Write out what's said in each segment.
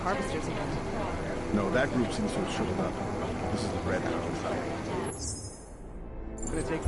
harvesters again. No, that group seems to have shriveled up. This is the Red Hounds. Gonna take...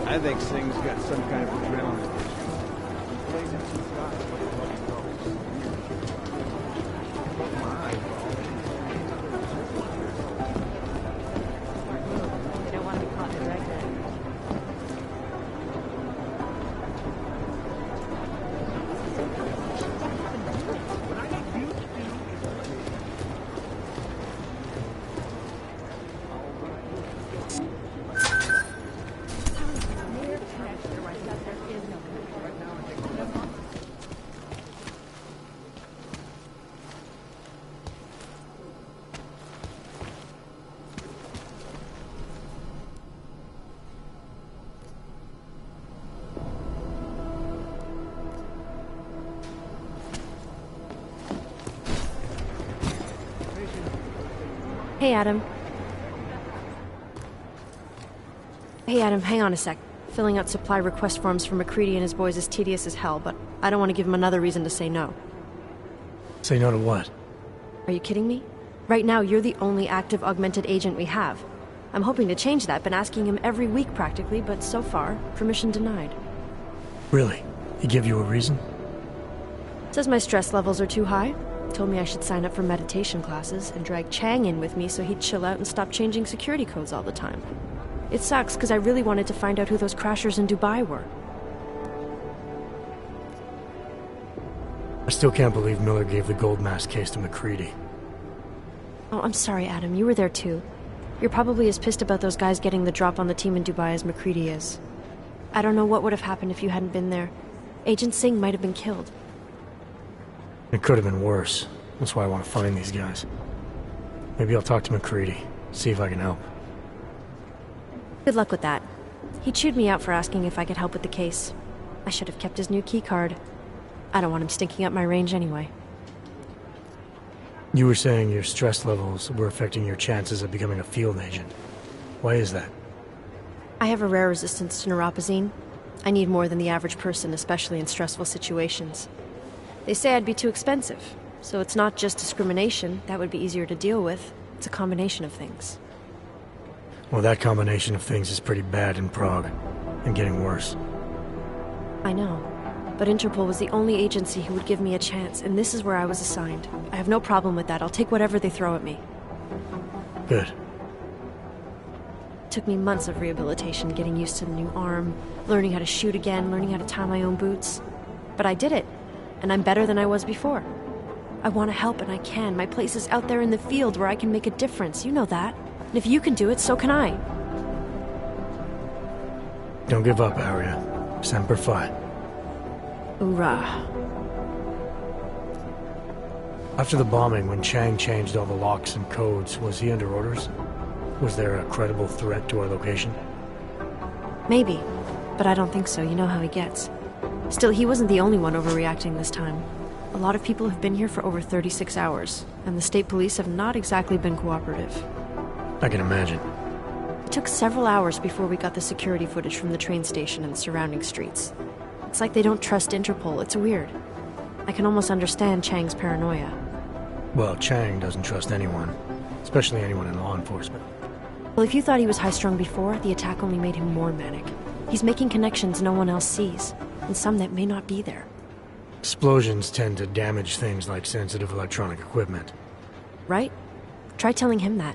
I think Singh's got some kind of adrenaline. They don't want to be caught in a dragnet. Hey, Adam. Hey, Adam, hang on a sec. Filling out supply request forms for MacCready and his boys is tedious as hell, but I don't want to give him another reason to say no. Say no to what? Are you kidding me? Right now, you're the only active augmented agent we have. I'm hoping to change that, been asking him every week practically, but so far, permission denied. Really? He gave you a reason? Says my stress levels are too high. Told me I should sign up for meditation classes and drag Chang in with me so he'd chill out and stop changing security codes all the time. It sucks because I really wanted to find out who those crashers in Dubai were. I still can't believe Miller gave the gold mask case to MacCready. Oh, I'm sorry, Adam. You were there too. You're probably as pissed about those guys getting the drop on the team in Dubai as MacCready is. I don't know what would have happened if you hadn't been there. Agent Singh might have been killed. It could have been worse. That's why I want to find these guys. Maybe I'll talk to MacCready, see if I can help. Good luck with that. He chewed me out for asking if I could help with the case. I should have kept his new keycard. I don't want him stinking up my range anyway. You were saying your stress levels were affecting your chances of becoming a field agent. Why is that? I have a rare resistance to neuropazine. I need more than the average person, especially in stressful situations. They say I'd be too expensive, so it's not just discrimination. That would be easier to deal with. It's a combination of things. Well, that combination of things is pretty bad in Prague, and getting worse. I know, but Interpol was the only agency who would give me a chance, and this is where I was assigned. I have no problem with that. I'll take whatever they throw at me. Good. It took me months of rehabilitation, getting used to the new arm, learning how to shoot again, learning how to tie my own boots. But I did it. And I'm better than I was before. I want to help and I can. My place is out there in the field where I can make a difference. You know that. And if you can do it, so can I. Don't give up, Arya. Semper Fi. Hoorah. After the bombing, when Chang changed all the locks and codes, was he under orders? Was there a credible threat to our location? Maybe, but I don't think so. You know how he gets. Still, he wasn't the only one overreacting this time. A lot of people have been here for over 36 hours, and the state police have not exactly been cooperative. I can imagine. It took several hours before we got the security footage from the train station and the surrounding streets. It's like they don't trust Interpol. It's weird. I can almost understand Chang's paranoia. Well, Chang doesn't trust anyone, especially anyone in law enforcement. Well, if you thought he was high-strung before, the attack only made him more manic. He's making connections no one else sees, and some that may not be there. Explosions tend to damage things like sensitive electronic equipment. Right? Try telling him that.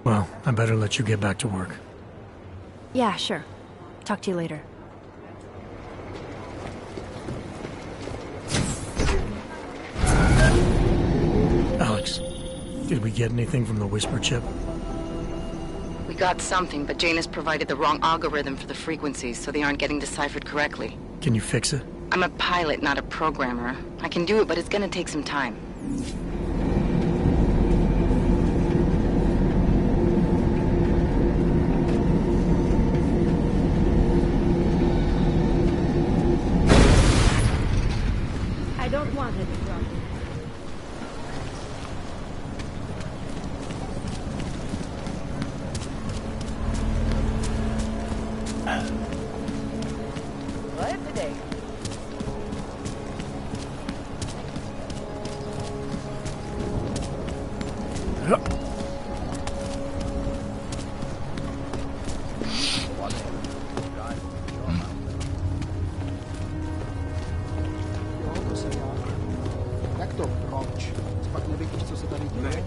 Well, I better let you get back to work. Yeah, sure. Talk to you later. Alex, did we get anything from the Whisper chip? We got something, but Janus provided the wrong algorithm for the frequencies, so they aren't getting deciphered correctly. Can you fix it? I'm a pilot, not a programmer. I can do it, but it's gonna take some time. I don't want it to drop. What today? Jak to proč? Pak nevidíš, co se tady děje?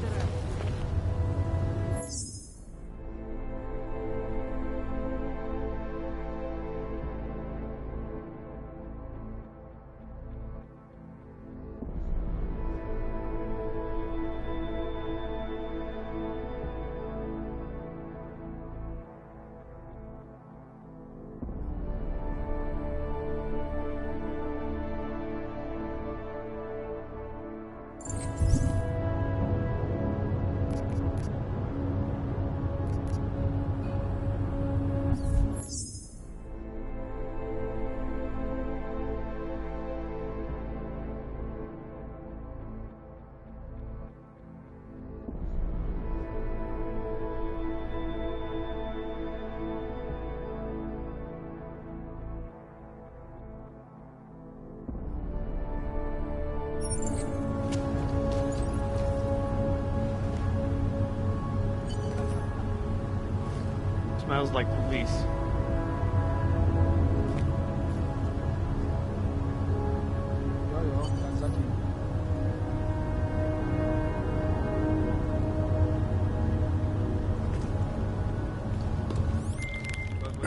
Smells like police. Jo, tak zatím.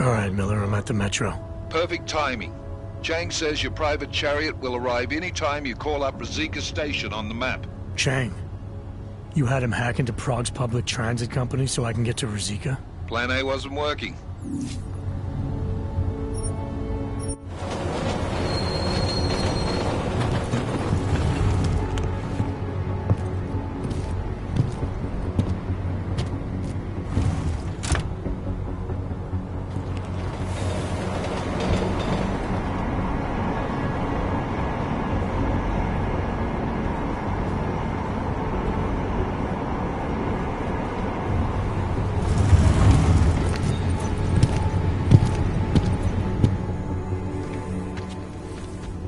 All right, Miller, I'm at the Metro. Perfect timing. Chang says your private chariot will arrive anytime you call up Rosika Station on the map. Chang, you had him hack into Prague's public transit company so I can get to Rosika? Plan A wasn't working.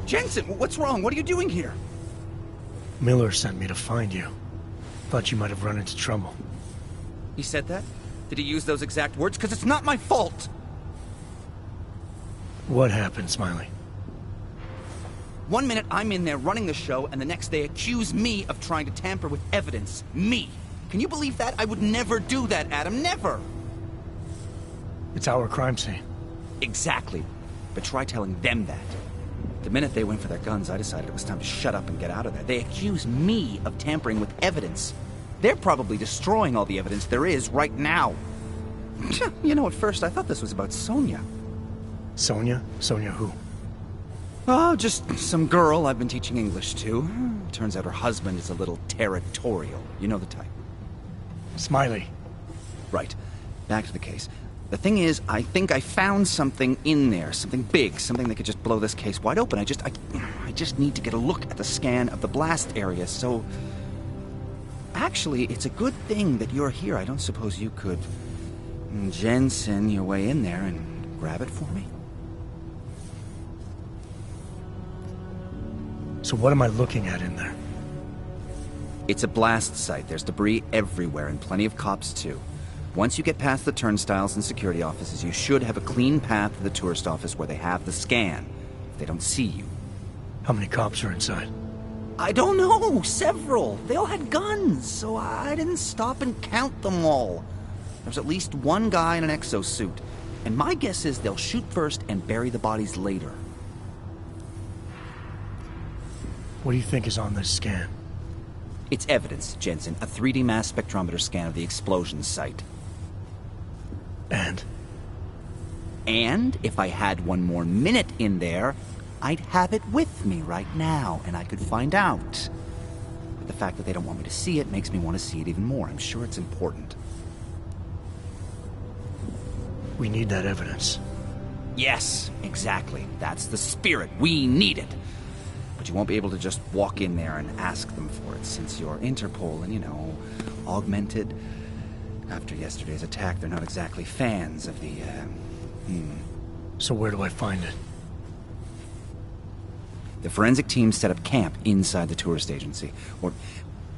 Jensen, what's wrong? What are you doing here? Miller sent me to find you. Thought you might have run into trouble. He said that? Did he use those exact words? Because it's not my fault! What happened, Smiley? 1 minute I'm in there running the show, and the next they accuse me of trying to tamper with evidence. Me! Can you believe that? I would never do that, Adam. Never! It's our crime scene. Exactly. But try telling them that. The minute they went for their guns, I decided it was time to shut up and get out of there. They accuse me of tampering with evidence. They're probably destroying all the evidence there is right now. You know, at first I thought this was about Sonia. Sonia? Sonia who? Oh, just some girl I've been teaching English to. Turns out her husband is a little territorial. You know the type. Smiley. Right. Back to the case. The thing is, I think I found something in there. Something big. Something that could just blow this case wide open. I just need to get a look at the scan of the blast area, so... Actually, it's a good thing that you're here. I don't suppose you could... Jensen your way in there and grab it for me? So what am I looking at in there? It's a blast site. There's debris everywhere, and plenty of cops, too. Once you get past the turnstiles and security offices, you should have a clean path to the tourist office where they have the scan. If they don't see you. How many cops are inside? I don't know. Several. They all had guns, so I didn't stop and count them all. There's at least one guy in an exosuit. And my guess is they'll shoot first and bury the bodies later. What do you think is on this scan? It's evidence, Jensen. A 3D mass spectrometer scan of the explosion site. And? And if I had one more minute in there, I'd have it with me right now, and I could find out. But the fact that they don't want me to see it makes me want to see it even more. I'm sure it's important. We need that evidence. Yes, exactly. That's the spirit. We need it. But you won't be able to just walk in there and ask them for it, since you're Interpol and, augmented. After yesterday's attack, they're not exactly fans of the, So where do I find it? The forensic team set up camp inside the tourist agency, or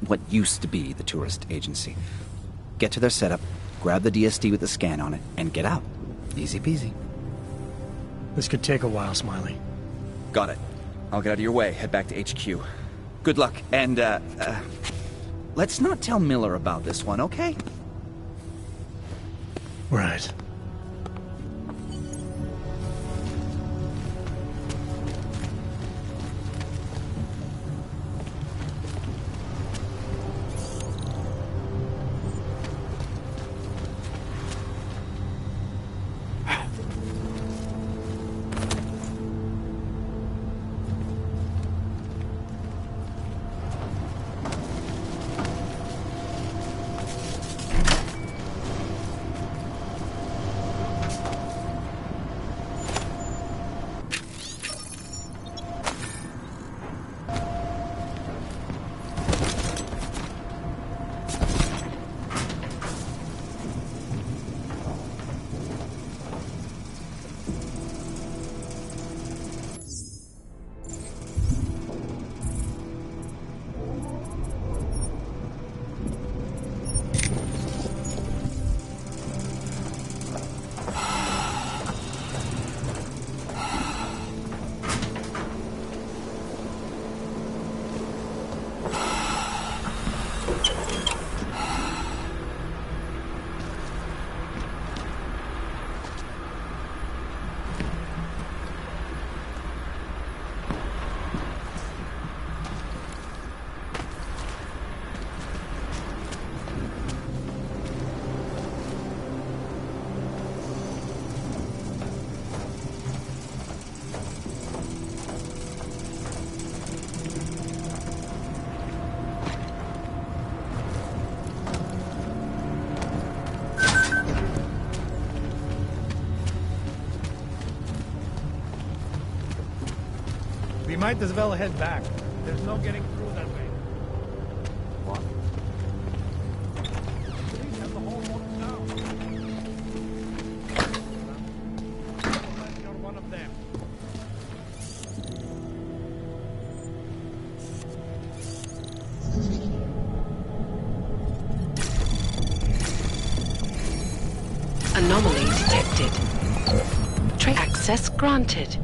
what used to be the tourist agency. Get to their setup, grab the DSD with the scan on it, and get out. Easy peasy. This could take a while, Smiley. Got it. I'll get out of your way, head back to HQ. Good luck, and, let's not tell Miller about this one, okay? Right. We might as well head back. There's no getting through that way. What? Please have the whole boat down. Unless you're one of them. Anomaly detected. Trace access granted.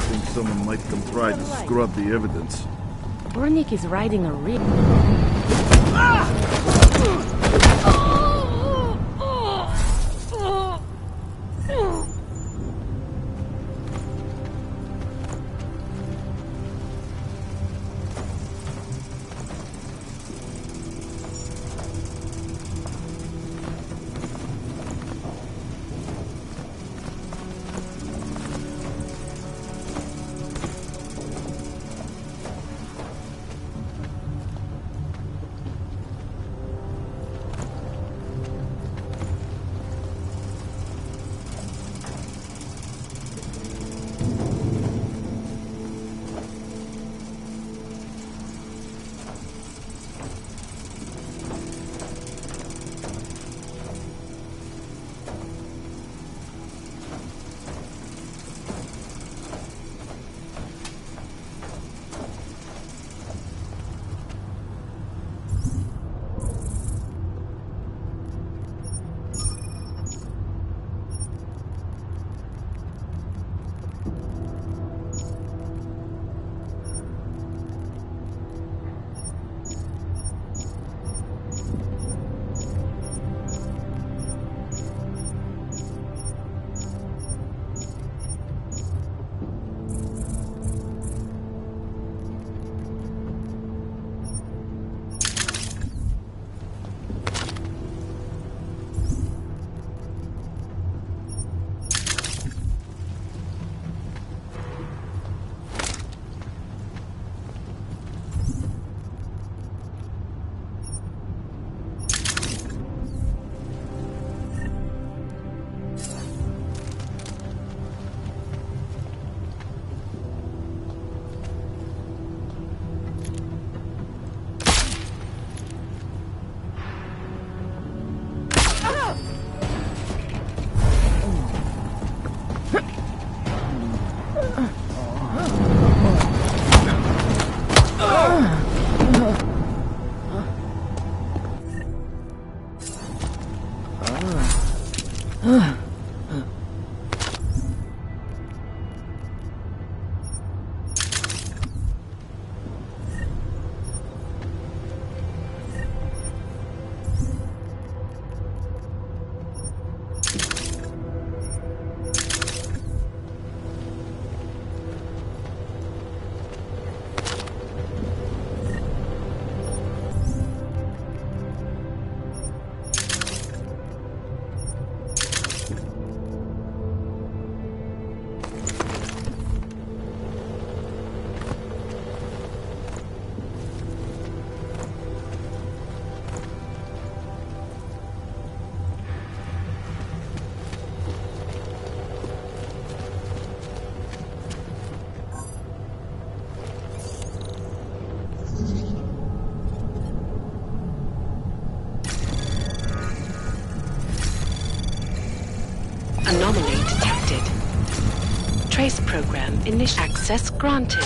think someone might come try to scrub the evidence. Burnik is riding a real... Anomaly detected. Trace program initial access granted.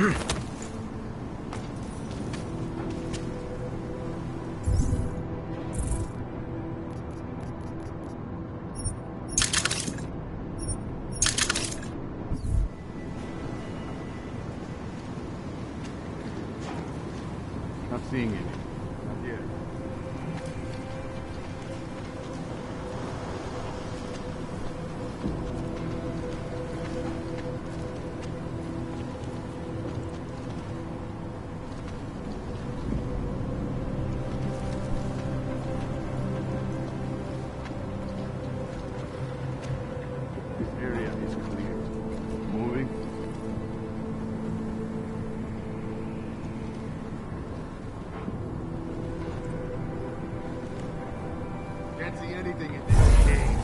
Not seeing any. Not yet. This area is clear. Moving. Can't see anything in this cave.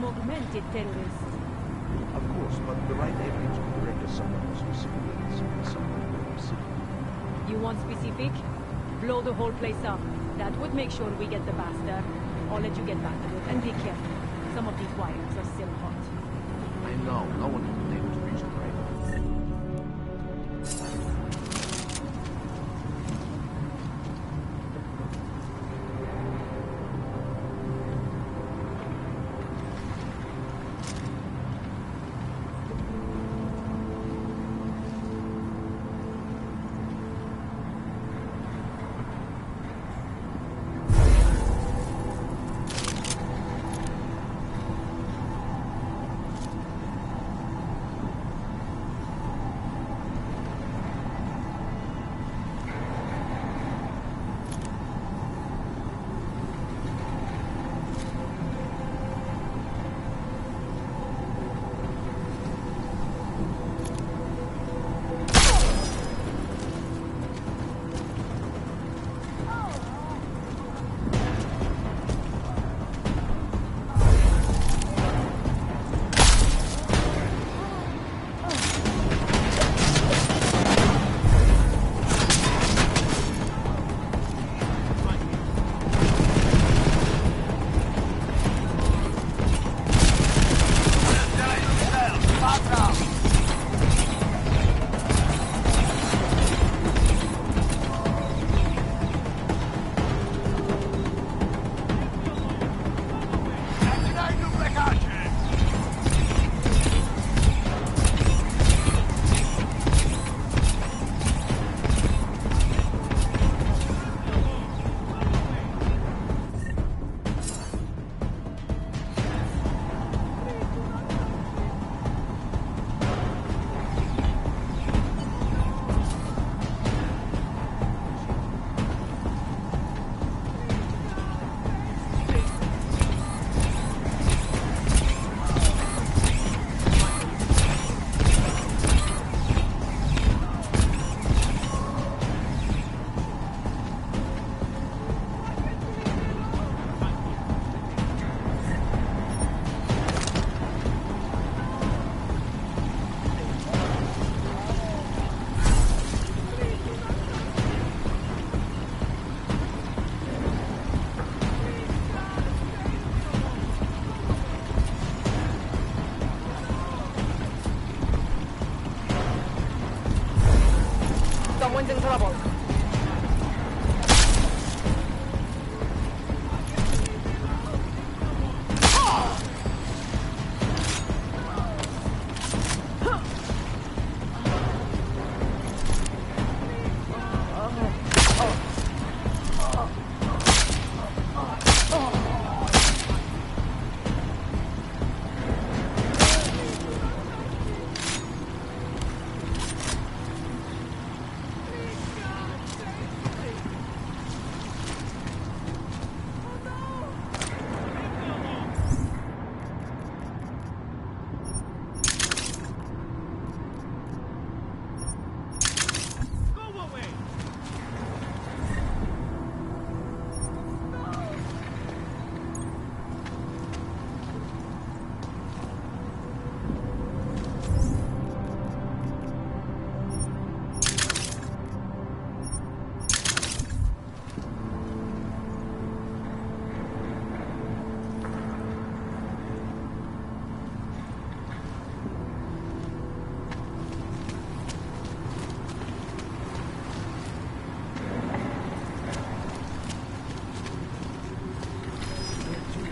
Augmented terrorist. Of course, but the right evidence will direct us somewhere more specifically than somewhere more specific. You want specific? Blow the whole place up. That would make sure we get the bastard. I'll let you get back to it, and be careful. Some of these wires are still hot. I know. No one has been able to reach them right. Pronto la volta.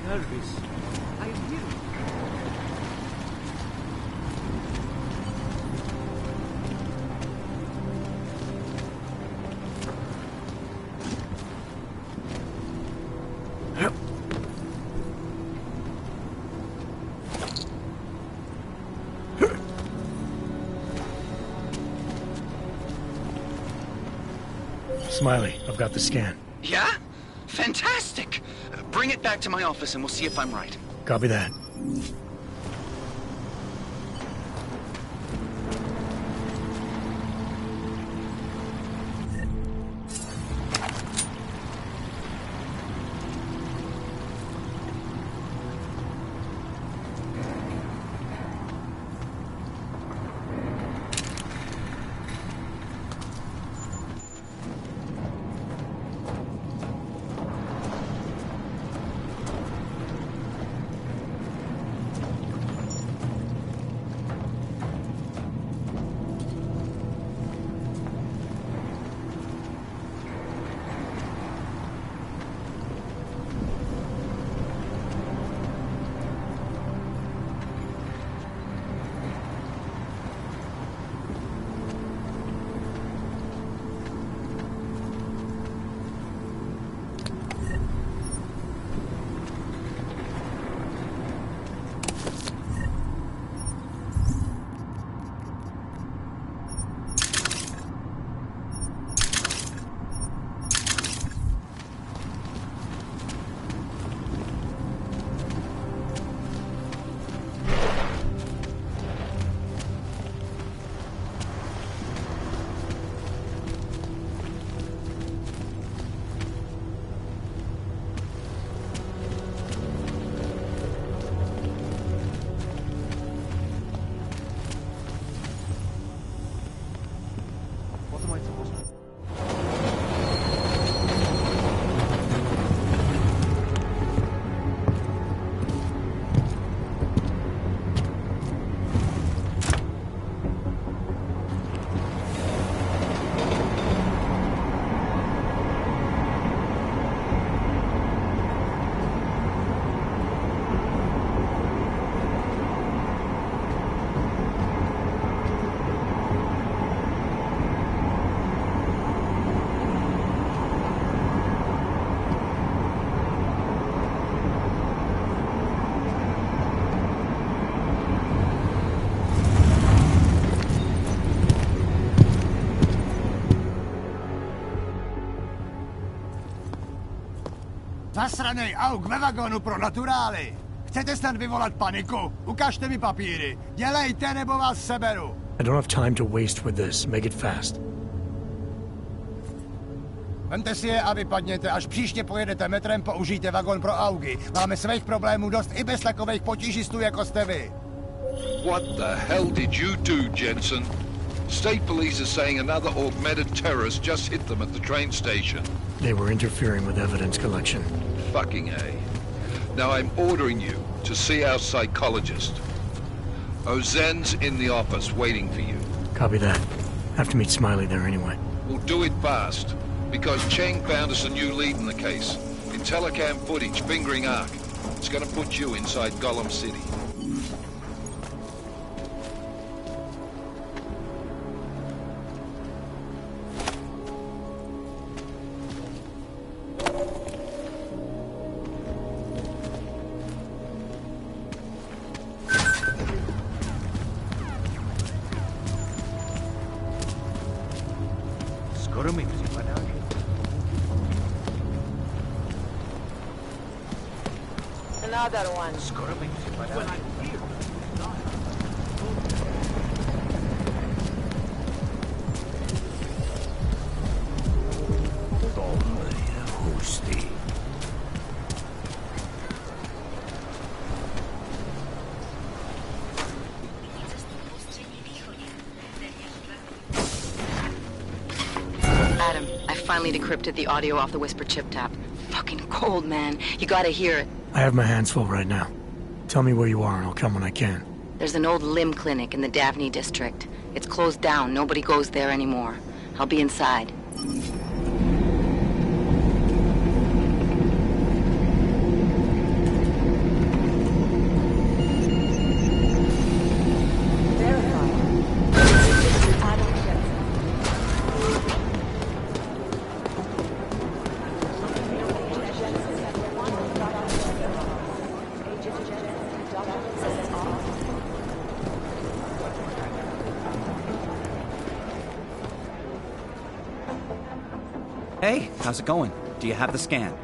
Nervous. I will. Smiley, I've got the scan. Yeah? Fantastic! Bring it back to my office and we'll see if I'm right. Copy that. Zasranej auk ve vagonu pro naturály! Chcete snad vyvolat paniku? Ukažte mi papíry. Dělejte, nebo vás seberu. I don't have time to waste with this. Make it fast. Vemte si je a vypadněte. Až příště pojedete metrem, použijte vagon pro augy. Máme svých problémů dost i bez takových potížistů, jako jste vy. What the hell did you do, Jensen? State police are saying another augmented terrorist just hit them at the train station. They were interfering with evidence collection. Fucking A. Now I'm ordering you to see our psychologist. Ozen's in the office waiting for you. Copy that. Have to meet Smiley there anyway. We'll do it fast, because Cheng found us a new lead in the case. Telecam footage fingering Ark. It's gonna put you inside Gollum City. Another one. Adam, I finally decrypted the audio off the Whisper chip tap. Fucking cold, man. You gotta hear it. I have my hands full right now. Tell me where you are and I'll come when I can. There's an old limb clinic in the Daphne district. It's closed down. Nobody goes there anymore. I'll be inside. Hey, how's it going? Do you have the scan?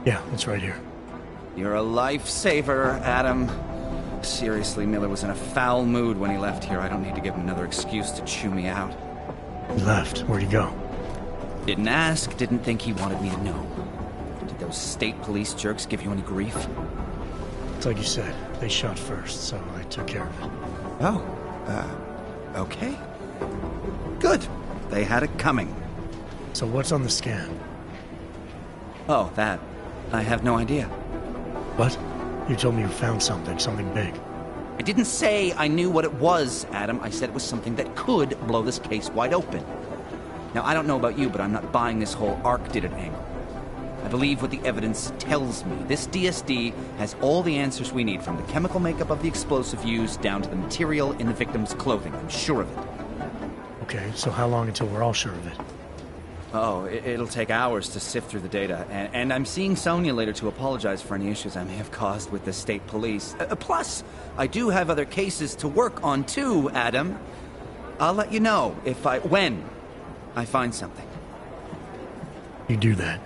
Yeah, it's right here. You're a lifesaver, Adam. Seriously, Miller was in a foul mood when he left here. I don't need to give him another excuse to chew me out. He left. Where'd he go? Didn't ask, didn't think he wanted me to know. Did those state police jerks give you any grief? It's like you said, they shot first, so I took care of it. Oh, okay. Good. They had it coming. So what's on the scan? Oh, that. I have no idea. What? You told me you found something big. I didn't say I knew what it was, Adam. I said it was something that could blow this case wide open. Now, I don't know about you, but I'm not buying this whole Ark did it angle. I believe what the evidence tells me. This DSD has all the answers we need, from the chemical makeup of the explosive used down to the material in the victim's clothing. I'm sure of it. Okay, so how long until we're all sure of it? Oh, it'll take hours to sift through the data, and I'm seeing Sonia later to apologize for any issues I may have caused with the state police. Plus, I do have other cases to work on too, Adam. I'll let you know when I find something. You do that.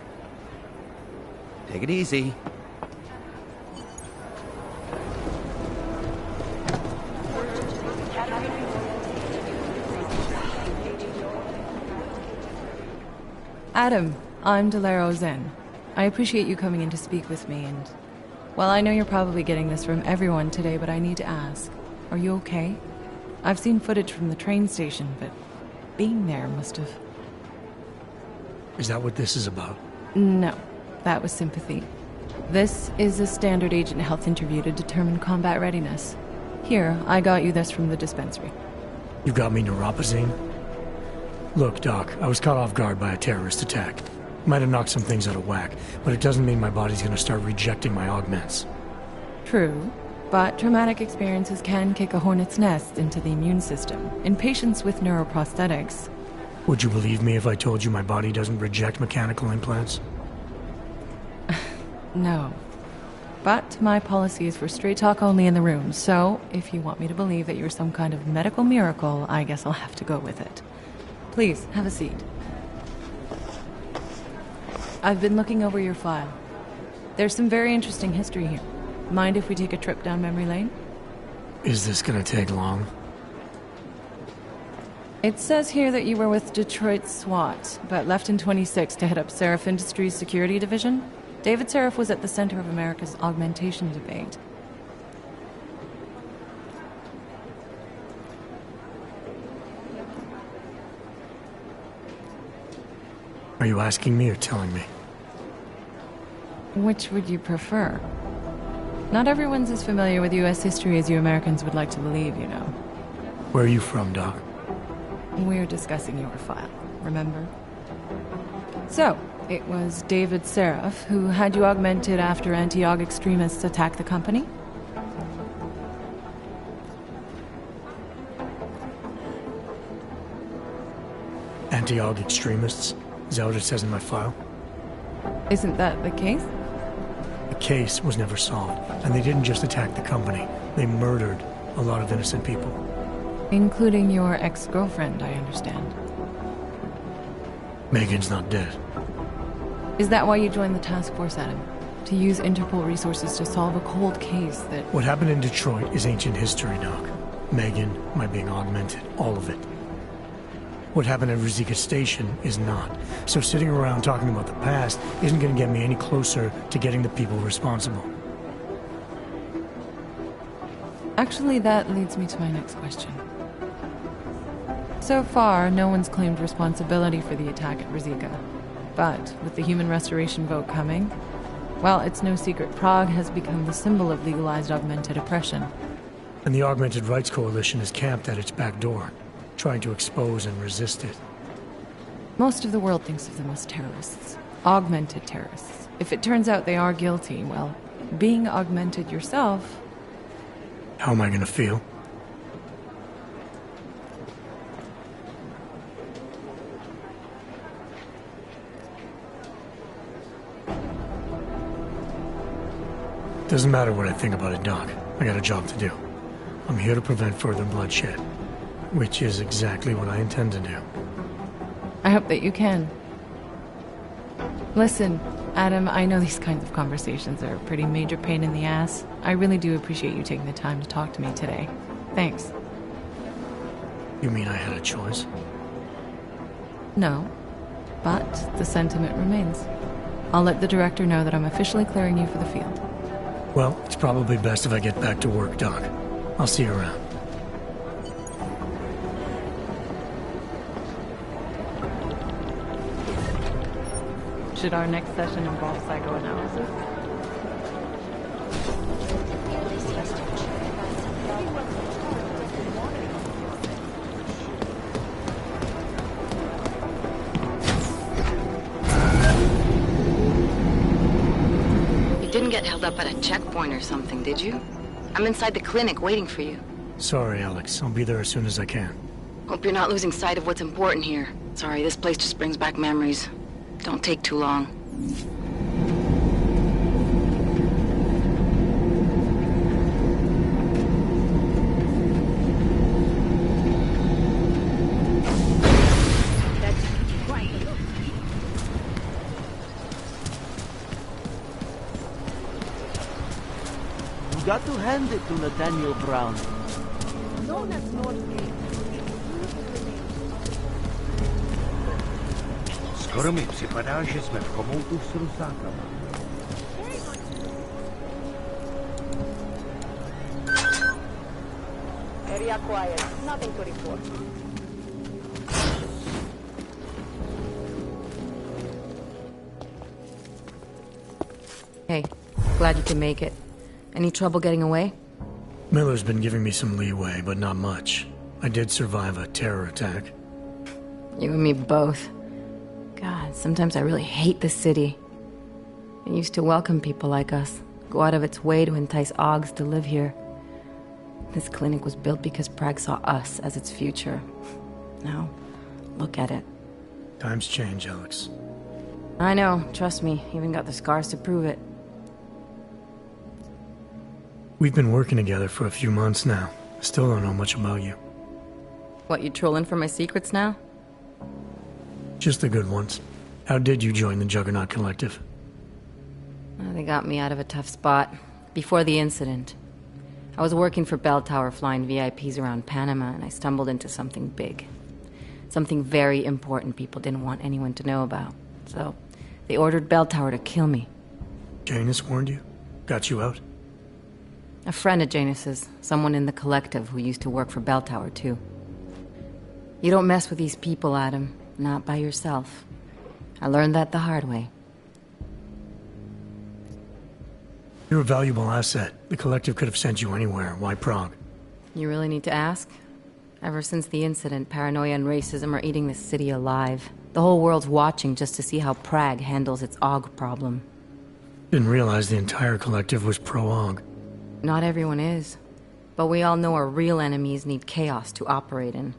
Take it easy. Adam, I'm Delaro Zen. I appreciate you coming in to speak with me, and... well, I know you're probably getting this from everyone today, but I need to ask. Are you okay? I've seen footage from the train station, but being there must have... Is that what this is about? No, that was sympathy. This is a standard agent health interview to determine combat readiness. Here, I got you this from the dispensary. You got me neuropozyne? Look, Doc, I was caught off guard by a terrorist attack. Might have knocked some things out of whack, but it doesn't mean my body's gonna start rejecting my augments. True, but traumatic experiences can kick a hornet's nest into the immune system. In patients with neuroprosthetics... Would you believe me if I told you my body doesn't reject mechanical implants? No. But my policy is for straight talk only in the room, so if you want me to believe that you're some kind of medical miracle, I guess I'll have to go with it. Please, have a seat. I've been looking over your file. There's some very interesting history here. Mind if we take a trip down memory lane? Is this gonna take long? It says here that you were with Detroit SWAT, but left in 26 to head up Seraph Industries' security division. David Seraph was at the center of America's augmentation debate. Are you asking me or telling me? Which would you prefer? Not everyone's as familiar with U.S. history as you Americans would like to believe, you know. Where are you from, Doc? We're discussing your file. remember? So, it was David Seraph who had you augmented after anti-Aug extremists attacked the company? Anti-Aug extremists? Is that what it says in my file? Isn't that the case? The case was never solved, and they didn't just attack the company. They murdered a lot of innocent people. Including your ex-girlfriend, I understand. Megan's not dead. Is that why you joined the task force, Adam? To use Interpol resources to solve a cold case that... What happened in Detroit is ancient history, Doc. Megan, my being augmented, all of it. What happened at Ruzicka Station is not. So sitting around talking about the past isn't going to get me any closer to getting the people responsible. Actually, that leads me to my next question. So far, no one's claimed responsibility for the attack at Ruzicka. But with the human restoration vote coming, well, it's no secret Prague has become the symbol of legalized augmented oppression. And the Augmented Rights Coalition is camped at its back door, trying to expose and resist it. Most of the world thinks of them as terrorists. Augmented terrorists. If it turns out they are guilty, well, being augmented yourself... How am I gonna feel? Doesn't matter what I think about it, Doc. I got a job to do. I'm here to prevent further bloodshed, which is exactly what I intend to do. I hope that you can. Listen, Adam, I know these kinds of conversations are a pretty major pain in the ass. I really do appreciate you taking the time to talk to me today. Thanks. You mean I had a choice? No, but the sentiment remains. I'll let the director know that I'm officially clearing you for the field. Well, it's probably best if I get back to work, Doc. I'll see you around. Should our next session involve psychoanalysis? You didn't get held up at a checkpoint or something, did you? I'm inside the clinic waiting for you. Sorry, Alex. I'll be there as soon as I can. Hope you're not losing sight of what's important here. Sorry, this place just brings back memories. Don't take too long. You got to hand it to Nathaniel Brown. Known as Northgate. Skoro mi připadá, že jsme v chomoutu s rusákama. Area quiet. Nothing to report. Hey, glad you can make it. Any trouble getting away? Miller's been giving me some leeway, but not much. I did survive a terror attack. You and me both. God, sometimes I really hate this city. It used to welcome people like us, go out of its way to entice Augs to live here. This clinic was built because Prague saw us as its future. Now, look at it. Times change, Alex. I know, trust me, even got the scars to prove it. We've been working together for a few months now. Still don't know much about you. What, you trolling for my secrets now? Just the good ones. How did you join the Juggernaut Collective? Well, they got me out of a tough spot. Before the incident. I was working for Bell Tower flying VIPs around Panama, and I stumbled into something big. Something very important people didn't want anyone to know about. So, they ordered Bell Tower to kill me. Janus warned you? Got you out? A friend of Janus's, someone in the collective who used to work for Bell Tower, too. You don't mess with these people, Adam. Not by yourself. I learned that the hard way. You're a valuable asset. The collective could have sent you anywhere. Why Prague? You really need to ask? Ever since the incident, paranoia and racism are eating this city alive. The whole world's watching just to see how Prague handles its AUG problem. Didn't realize the entire collective was pro-AUG. Not everyone is. But we all know our real enemies need chaos to operate in.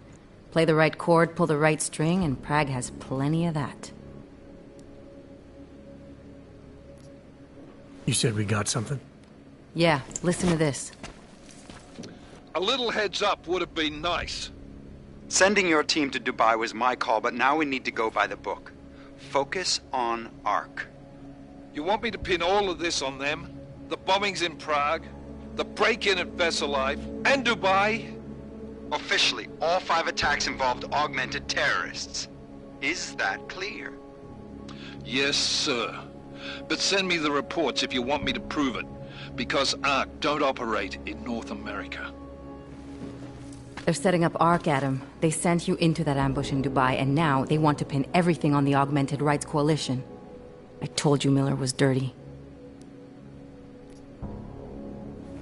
Play the right chord, pull the right string, and Prague has plenty of that. You said we got something? Yeah, listen to this. A little heads up would have been nice. Sending your team to Dubai was my call, but now we need to go by the book. Focus on ARC. You want me to pin all of this on them? The bombings in Prague, the break-in at Vesellive, and Dubai? Officially, all 5 attacks involved augmented terrorists. Is that clear? Yes, sir. But send me the reports if you want me to prove it, because ARC don't operate in North America. They're setting up ARC, Adam. They sent you into that ambush in Dubai, and now they want to pin everything on the Augmented Rights Coalition. I told you Miller was dirty.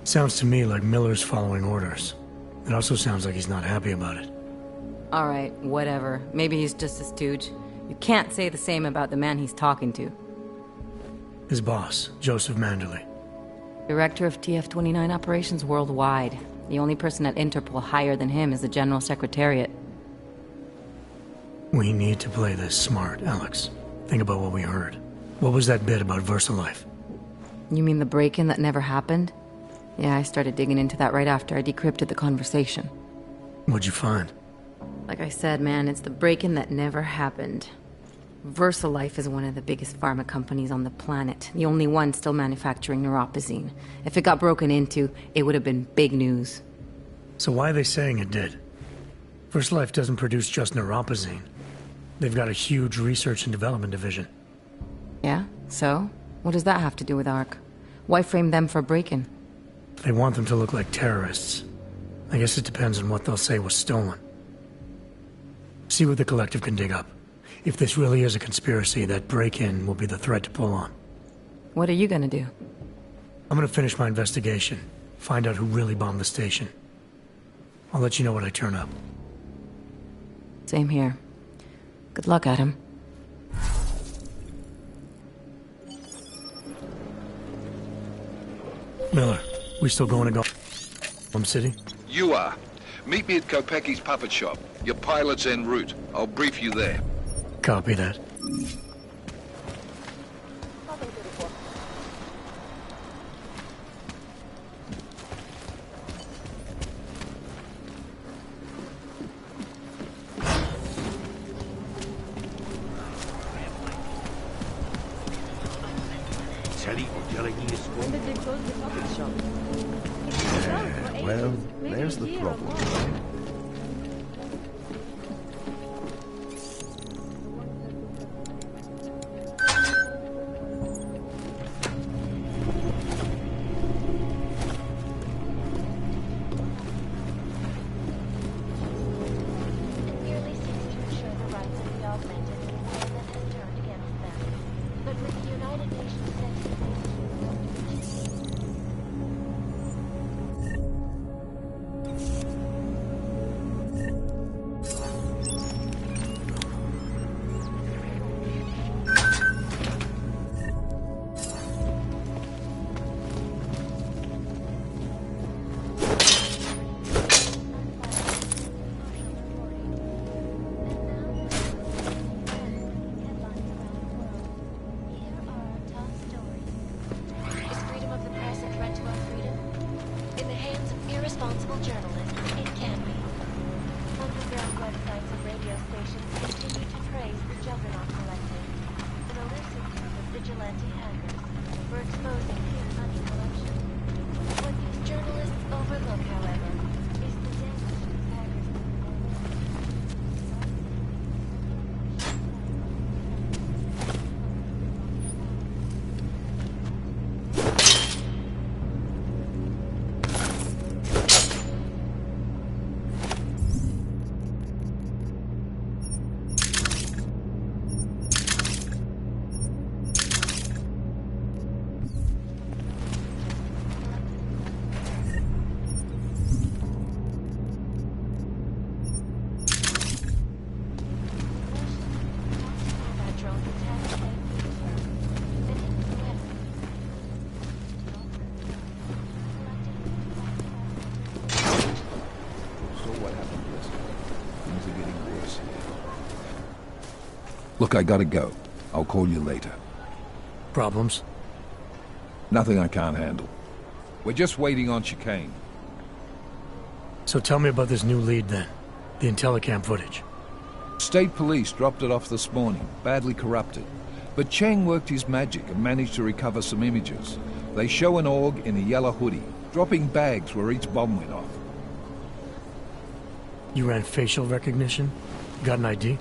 Sounds to me like Miller's following orders. It also sounds like he's not happy about it. Alright, whatever. Maybe he's just a stooge. You can't say the same about the man he's talking to. His boss, Joseph Manderley. Director of TF-29 operations worldwide. The only person at Interpol higher than him is the General Secretariat. We need to play this smart, Alex. Think about what we heard. What was that bit about VersaLife? You mean the break-in that never happened? Yeah, I started digging into that right after I decrypted the conversation. What'd you find? Like I said, man, it's the break-in that never happened. VersaLife is one of the biggest pharma companies on the planet. The only one still manufacturing neuropozyne. If it got broken into, it would have been big news. So why are they saying it did? VersaLife doesn't produce just neuropozyne. They've got a huge research and development division. Yeah? So? What does that have to do with ARC? Why frame them for break-in? They want them to look like terrorists. I guess it depends on what they'll say was stolen. See what the collective can dig up. If this really is a conspiracy, that break-in will be the thread to pull on. What are you gonna do? I'm gonna finish my investigation. Find out who really bombed the station. I'll let you know when I turn up. Same here. Good luck, Adam. Miller, we still going to Gotham City? You are. Meet me at Kopecki's puppet shop. Your pilot's en route. I'll brief you there. Copy that. When did they close the puppet shop? Well, there's the problem. Irresponsible journalists, it can be. Underground websites and radio stations continue to praise the Juggernaut Collective, an elusive group of vigilante hackers for exposing hidden money collection. What these journalists overlook, however, is the damage these hackers Look, I gotta go. I'll call you later. Problems? Nothing I can't handle. We're just waiting on Chicane. So tell me about this new lead then. The Intellicam footage. State police dropped it off this morning, badly corrupted. But Cheng worked his magic and managed to recover some images. They show an org in a yellow hoodie, dropping bags where each bomb went off. You ran facial recognition? Got an ID?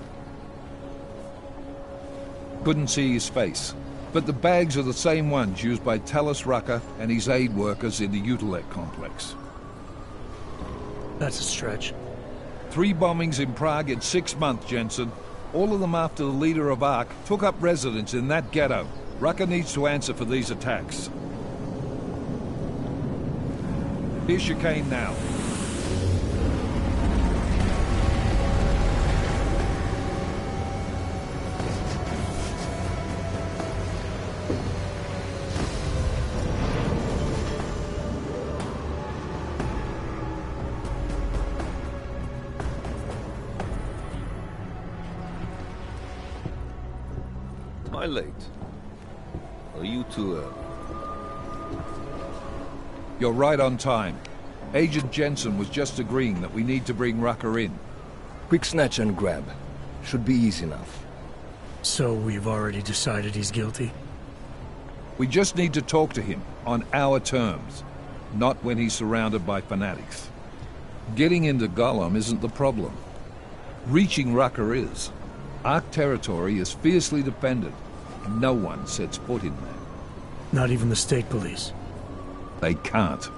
Couldn't see his face. But the bags are the same ones used by Talos Rucker and his aid workers in the Utilec complex. That's a stretch. 3 bombings in Prague in 6 months, Jensen. All of them after the leader of ARC took up residence in that ghetto. Rucker needs to answer for these attacks. Here's Chicane now. Am I late? Are you too early? You're right on time. Agent Jensen was just agreeing that we need to bring Rucker in. Quick snatch and grab. Should be easy enough. So we've already decided he's guilty? We just need to talk to him on our terms, not when he's surrounded by fanatics. Getting into Gollum isn't the problem. Reaching Rucker is. ARC territory is fiercely defended, and no one sets foot in there. Not even the state police? They can't.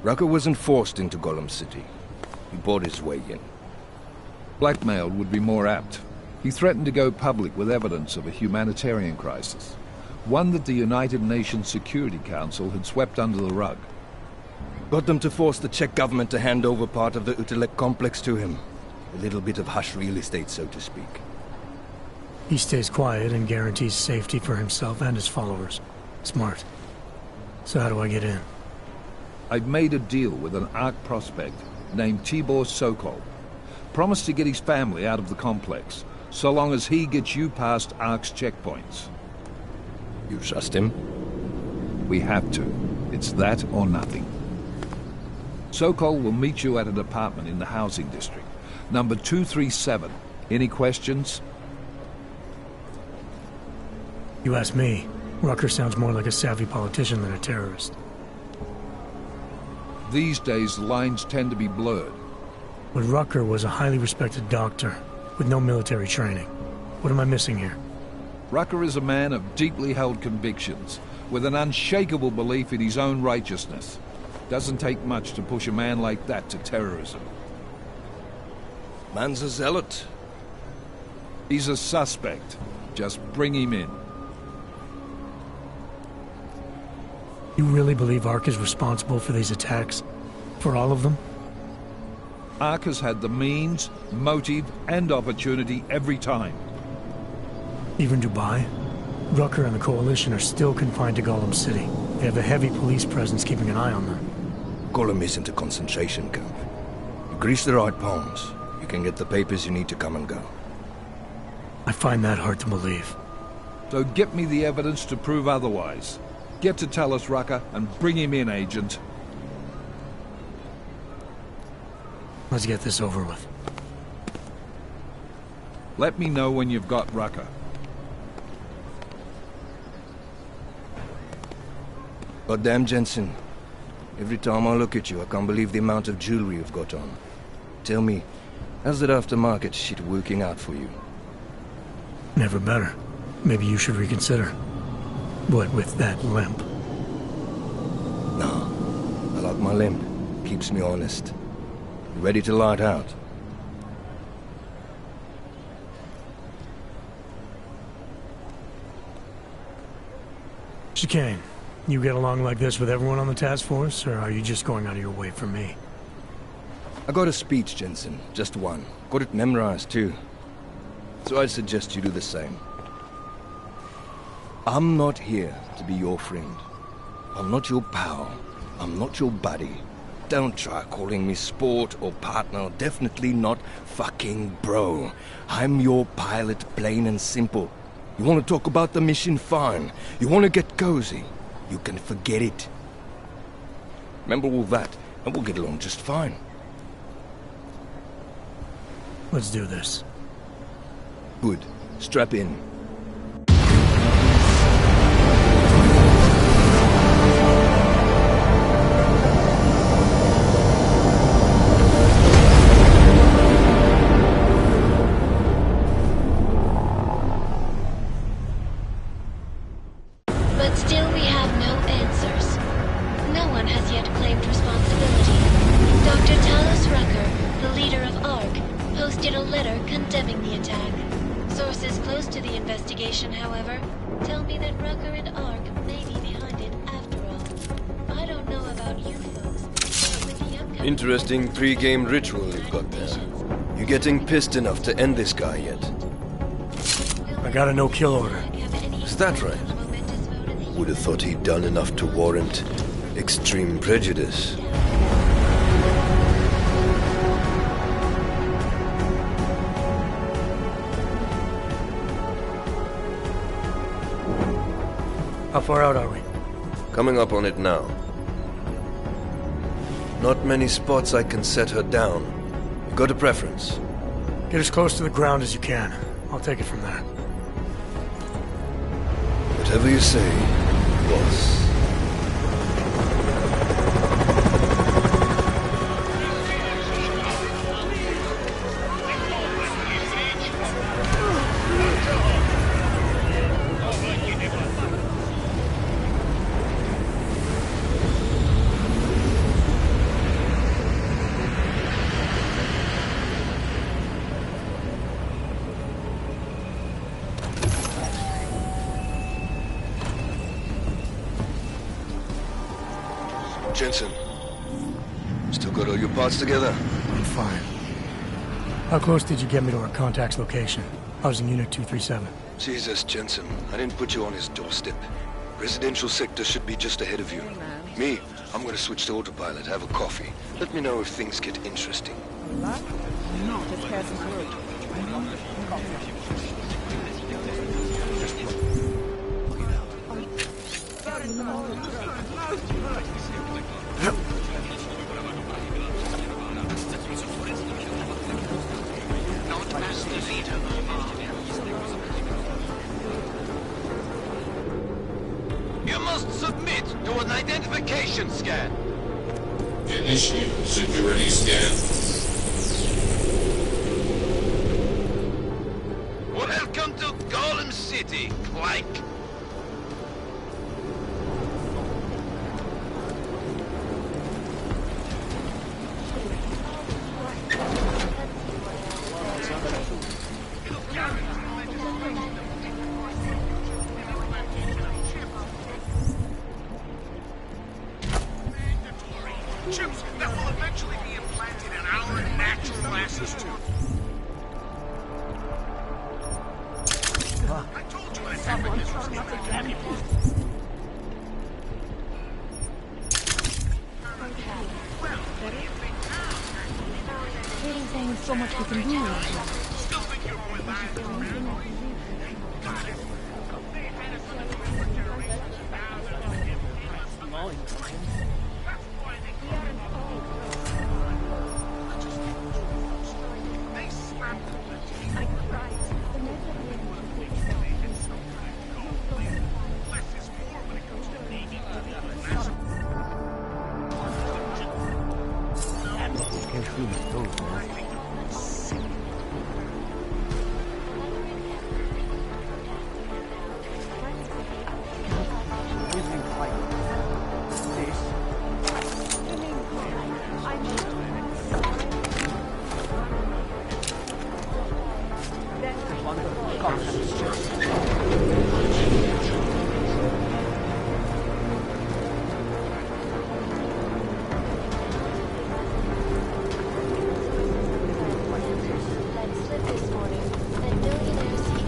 Rucker wasn't forced into Gollum City. He bought his way in. Blackmailed would be more apt. He threatened to go public with evidence of a humanitarian crisis. One that the United Nations Security Council had swept under the rug. Got them to force the Czech government to hand over part of the Utilec complex to him. A little bit of hush real estate, so to speak. He stays quiet and guarantees safety for himself and his followers. Smart. So how do I get in? I've made a deal with an ARC prospect named Tibor Sokol. Promised to get his family out of the complex, so long as he gets you past ARC's checkpoints. You trust him? We have to. It's that or nothing. Sokol will meet you at an apartment in the housing district. Number 237. Any questions? You ask me. Rucker sounds more like a savvy politician than a terrorist. These days, the lines tend to be blurred. But Rucker was a highly respected doctor, with no military training. What am I missing here? Rucker is a man of deeply held convictions, with an unshakable belief in his own righteousness. Doesn't take much to push a man like that to terrorism. Man's a zealot. He's a suspect. Just bring him in. You really believe ARC is responsible for these attacks? For all of them? ARC has had the means, motive, and opportunity every time. Even Dubai? Rucker and the Coalition are still confined to Gollum City. They have a heavy police presence keeping an eye on them. Gollum isn't a concentration camp. You grease the right palms, you can get the papers you need to come and go. I find that hard to believe. So get me the evidence to prove otherwise. Get to Talos Rucker and bring him in, Agent. Let's get this over with. Let me know when you've got Rucker. Goddamn, Jensen. Every time I look at you, I can't believe the amount of jewelry you've got on. Tell me, how's that aftermarket shit working out for you? Never better. Maybe you should reconsider. What with that limp? No. I like my limp. Keeps me honest. You ready to light out? Chicane, you get along like this with everyone on the task force, or are you just going out of your way for me? I got a speech, Jensen. Just one. Got it memorized, too. So I'd suggest you do the same. I'm not here to be your friend. I'm not your pal. I'm not your buddy. Don't try calling me sport or partner. Definitely not fucking bro. I'm your pilot, plain and simple. You want to talk about the mission? Fine. You want to get cozy? You can forget it. Remember all that, and we'll get along just fine. Let's do this. Good. Strap in. But still we have no answers. No one has yet claimed responsibility. Dr. Talos Rucker, the leader of ARC, posted a letter condemning the attack. Sources close to the investigation, however, tell me that Rucker and ARC may be behind it after all. I don't know about you folks, but with the upcoming... Interesting pre-game ritual you've got there. You getting pissed enough to end this guy yet? I got a no-kill order. Is that right? Would have thought he'd done enough to warrant extreme prejudice. How far out are we? Coming up on it now. Not many spots I can set her down. You got a preference? Get as close to the ground as you can. I'll take it from there. Whatever you say, boss. Jensen, still got all your parts together? I'm fine. How close did you get me to our contact's location? I was in Unit 237. Jesus, Jensen, I didn't put you on his doorstep. Residential sector should be just ahead of you. Me, I'm gonna switch to autopilot, have a coffee. Let me know if things get interesting. You must submit to an identification scan. Initiate security scan. Welcome to Golem City, Clank. Chips that will eventually be implanted in our natural glasses too. I told you this was gonna There ain't so much we can do. Still think you're more than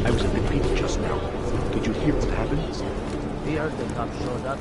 I was at the pit just now. Did you hear what happened? Here the cop showed up.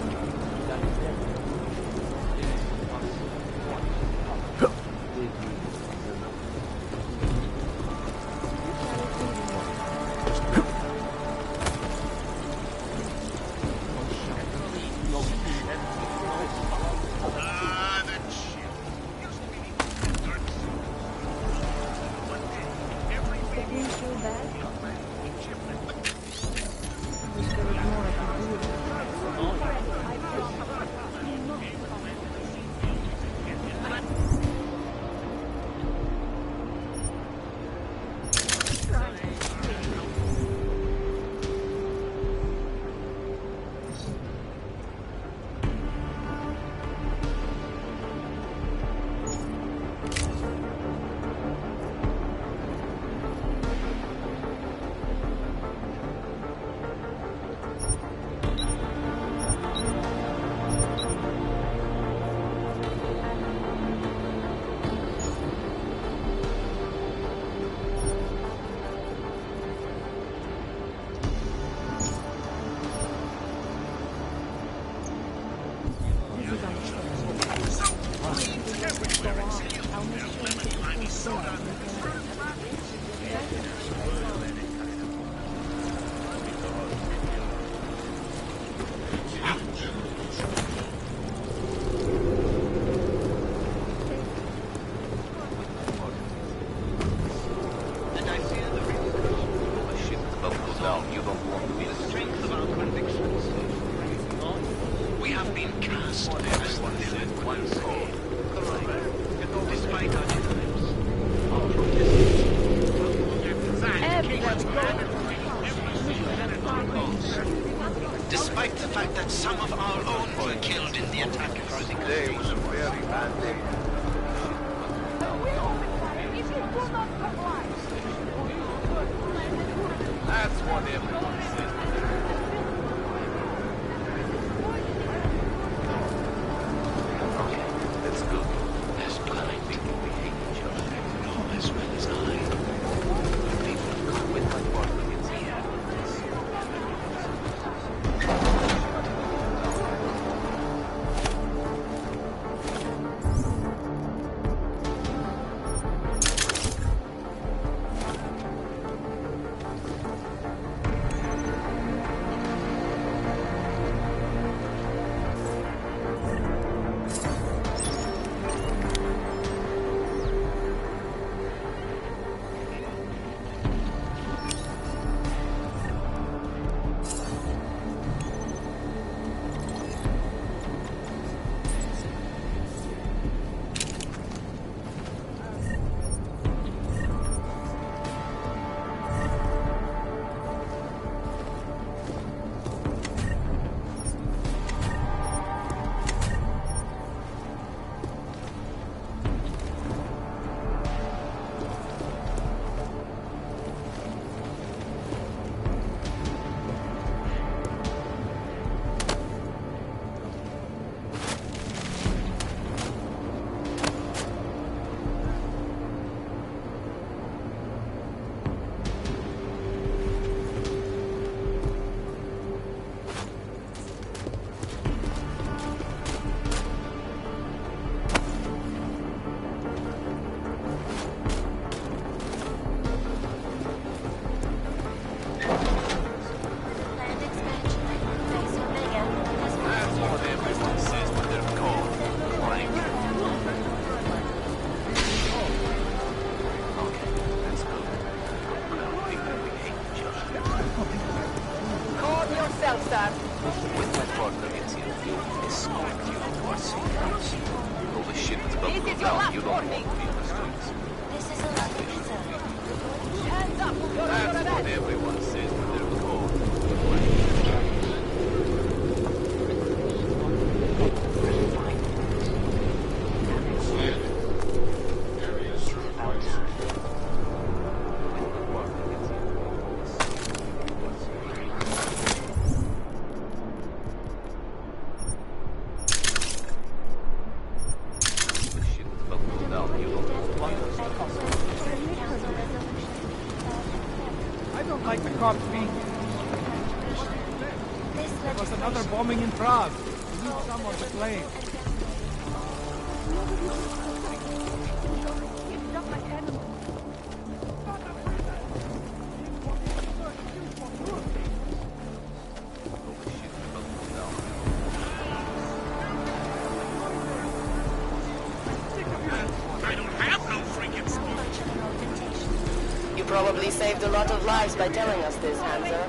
Despite the fact that some of our own were killed in the attack. Today was a very bad day. That's what everyone says. Okay, let's go. There's plenty of people we hate each other. Oh, as well as I. People have come with my Bartlett's here. There was another bombing in Prague. We need someone to blame. I don't have no freaking smoke. You You probably saved a lot of lives by telling us this, Hansa.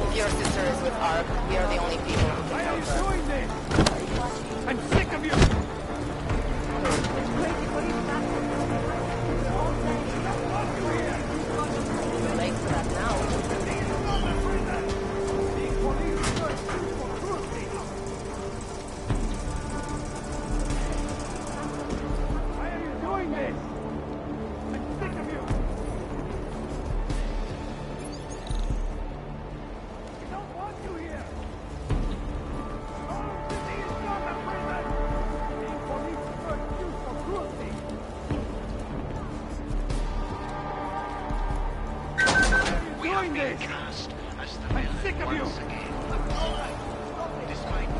If your sister is with Ark, we are the only people who can help her. Doing this? I'm sick of you! Late for that now. Why are you doing this? I'm sick of you! We don't want you here! We have been cast as the villain once again. Despite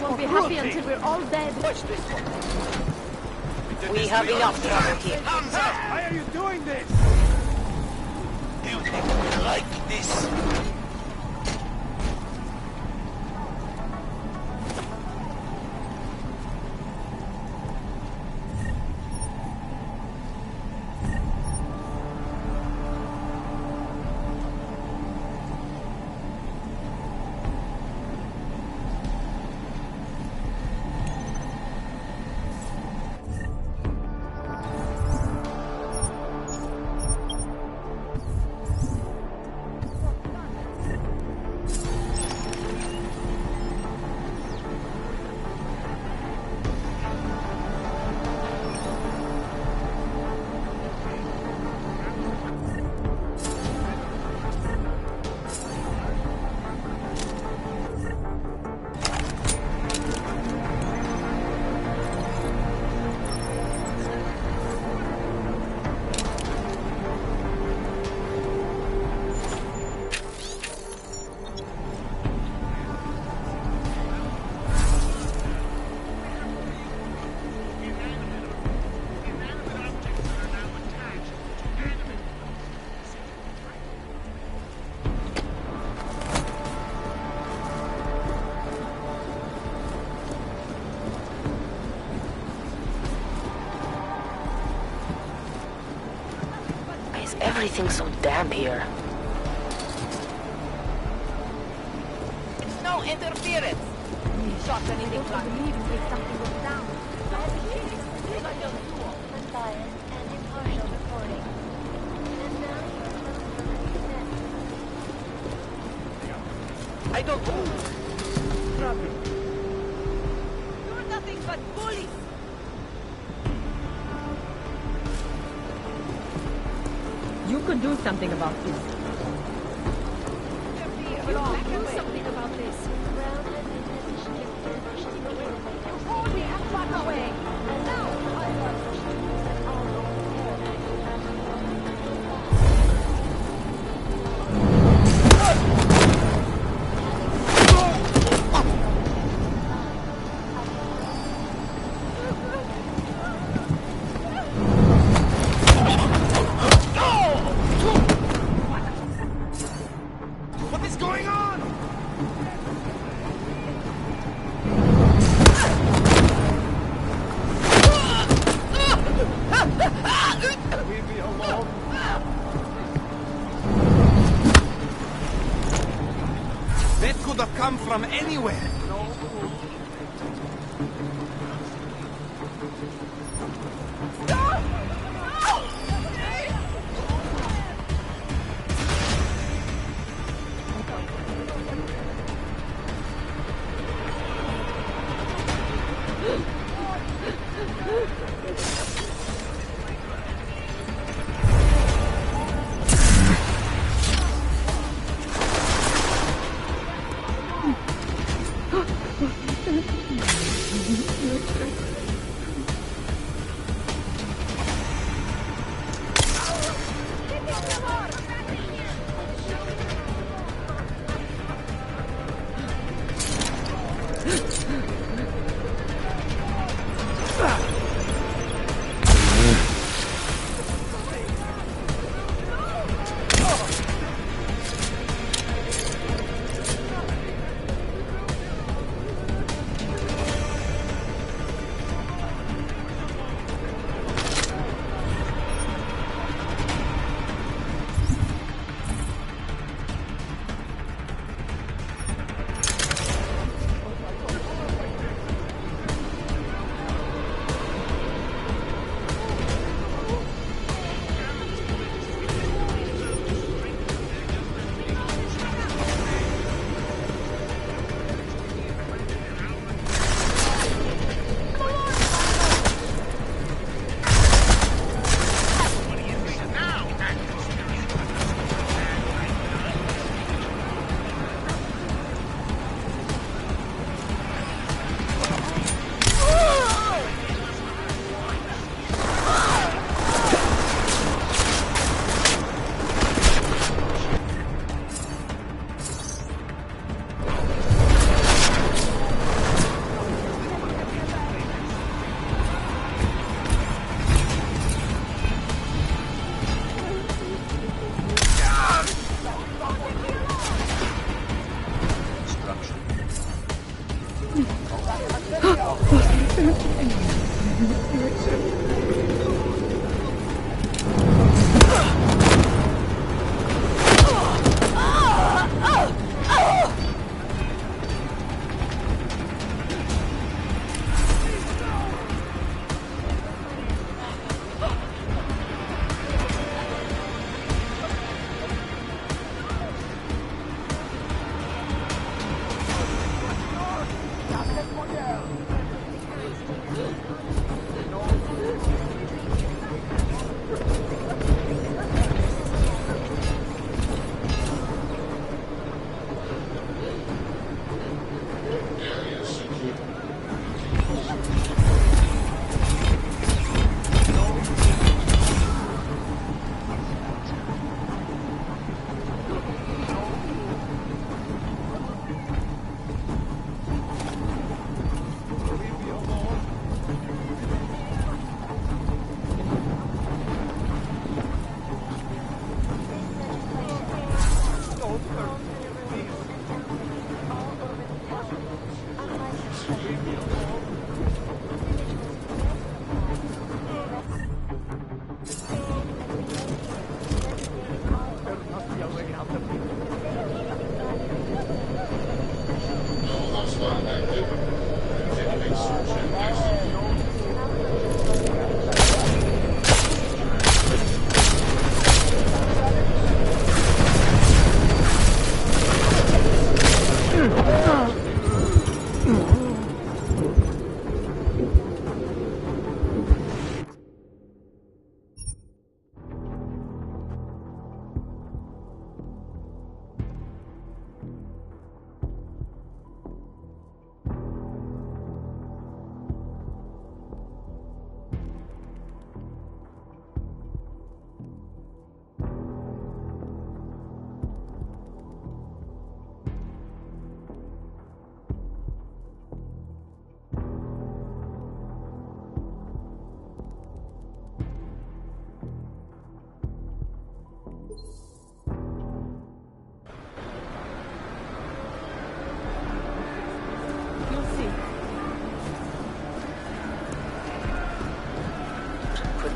Won't be happy until we're all dead. Watch this one. We have enough trouble here. Why are you doing this? You think we like this? Everything's so damp here. No interference! Shots and anything like Unbiased and impartial reporting. And now I don't move. You're nothing but bullies! You could do something about this. You can do something about this. Ground has been We have back away. And now, I want to that all What is going on? That could have come from anywhere.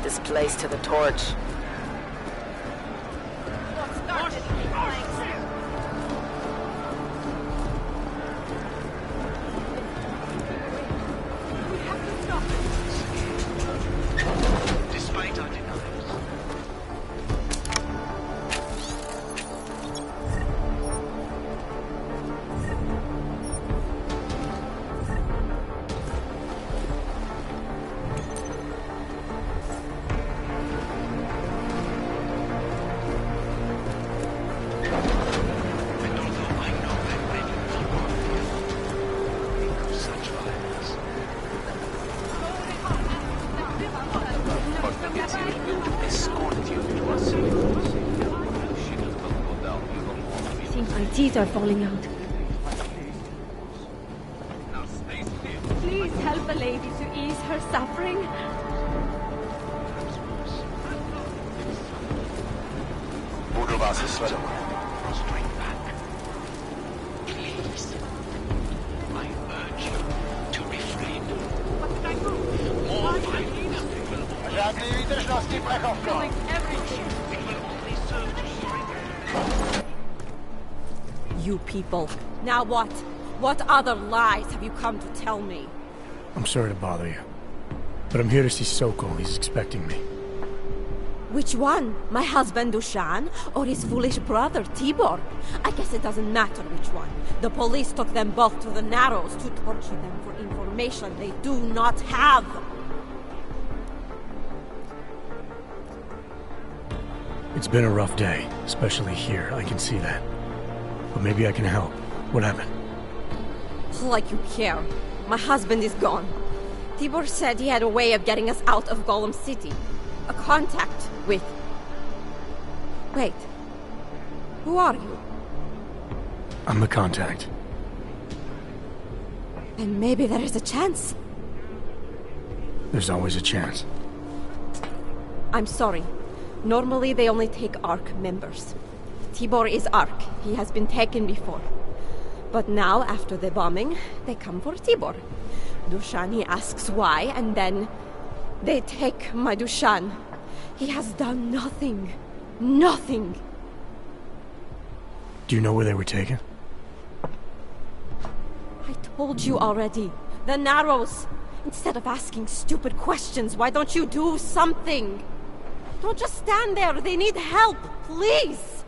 This place to the torch. teeth are falling out. Please help the lady to ease her suffering. Budu vás sledovat. Please. I urge you to refrain. More violence will Žádný výdržnosti, plechovko! You people. Now what? What other lies have you come to tell me? I'm sorry to bother you, but I'm here to see Sokol. He's expecting me. Which one? My husband Dushan or his foolish brother Tibor? I guess it doesn't matter which one. The police took them both to the Narrows to torture them for information they do not have. It's been a rough day, especially here. I can see that. But maybe I can help. What happened? Like you care. My husband is gone. Tibor said he had a way of getting us out of Golem City. A contact with... Wait. Who are you? I'm the contact. Then maybe there is a chance. There's always a chance. I'm sorry. Normally they only take ARC members. Tibor is ARC. He has been taken before. But now, after the bombing, they come for Tibor. Dushani asks why, and then they take my Dushan. He has done nothing. Nothing. Do you know where they were taken? I told you already. The Narrows. Instead of asking stupid questions, why don't you do something? Don't just stand there. They need help. Please.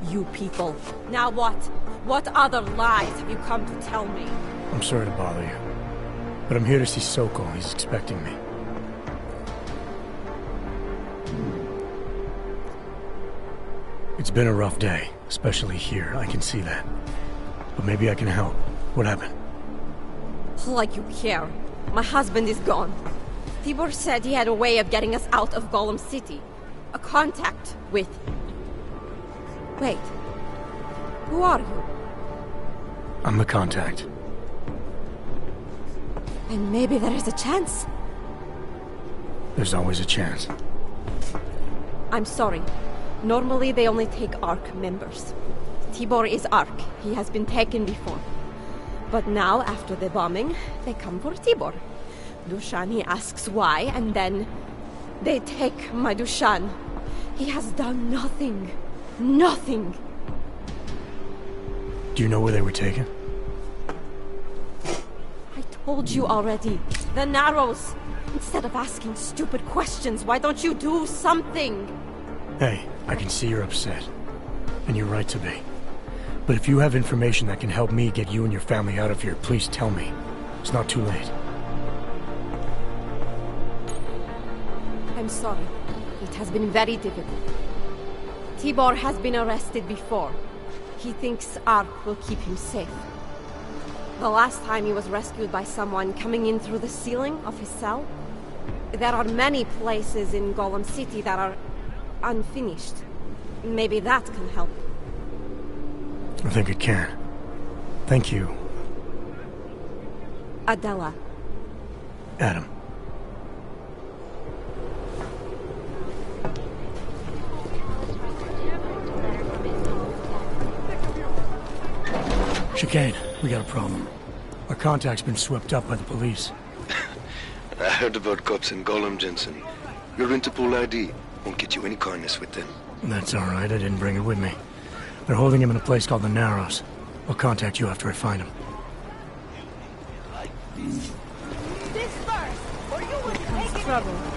You people. Now what? What other lies have you come to tell me? I'm sorry to bother you, but I'm here to see Sokol. He's expecting me. It's been a rough day, especially here. I can see that. But maybe I can help. What happened? Like you care. My husband is gone. Tibor said he had a way of getting us out of Golem City. A contact with... Wait. Who are you? I'm the contact. And maybe there is a chance. There's always a chance. I'm sorry. Normally they only take ARC members. Tibor is ARC. He has been taken before. But now, after the bombing, they come for Tibor. Dushani asks why, and then they take my Dushan. He has done nothing. Nothing. Do you know where they were taken? I told you already. The Narrows. Instead of asking stupid questions, why don't you do something? Hey, I can see you're upset. And you're right to be. But if you have information that can help me get you and your family out of here, please tell me. It's not too late. I'm sorry. It has been very difficult. Tibor has been arrested before. He thinks Ark will keep him safe. The last time he was rescued by someone coming in through the ceiling of his cell. There are many places in Golem City that are unfinished. Maybe that can help. I think it can. Thank you, Adela. Adam. Chicane, we got a problem. Our contact's been swept up by the police. I heard about cops in Golem, Jensen. Your Interpol ID won't get you any kindness with them. That's all right, I didn't bring it with me. They're holding him in a place called the Narrows. I'll contact you after I find him. This first, or you will take trouble.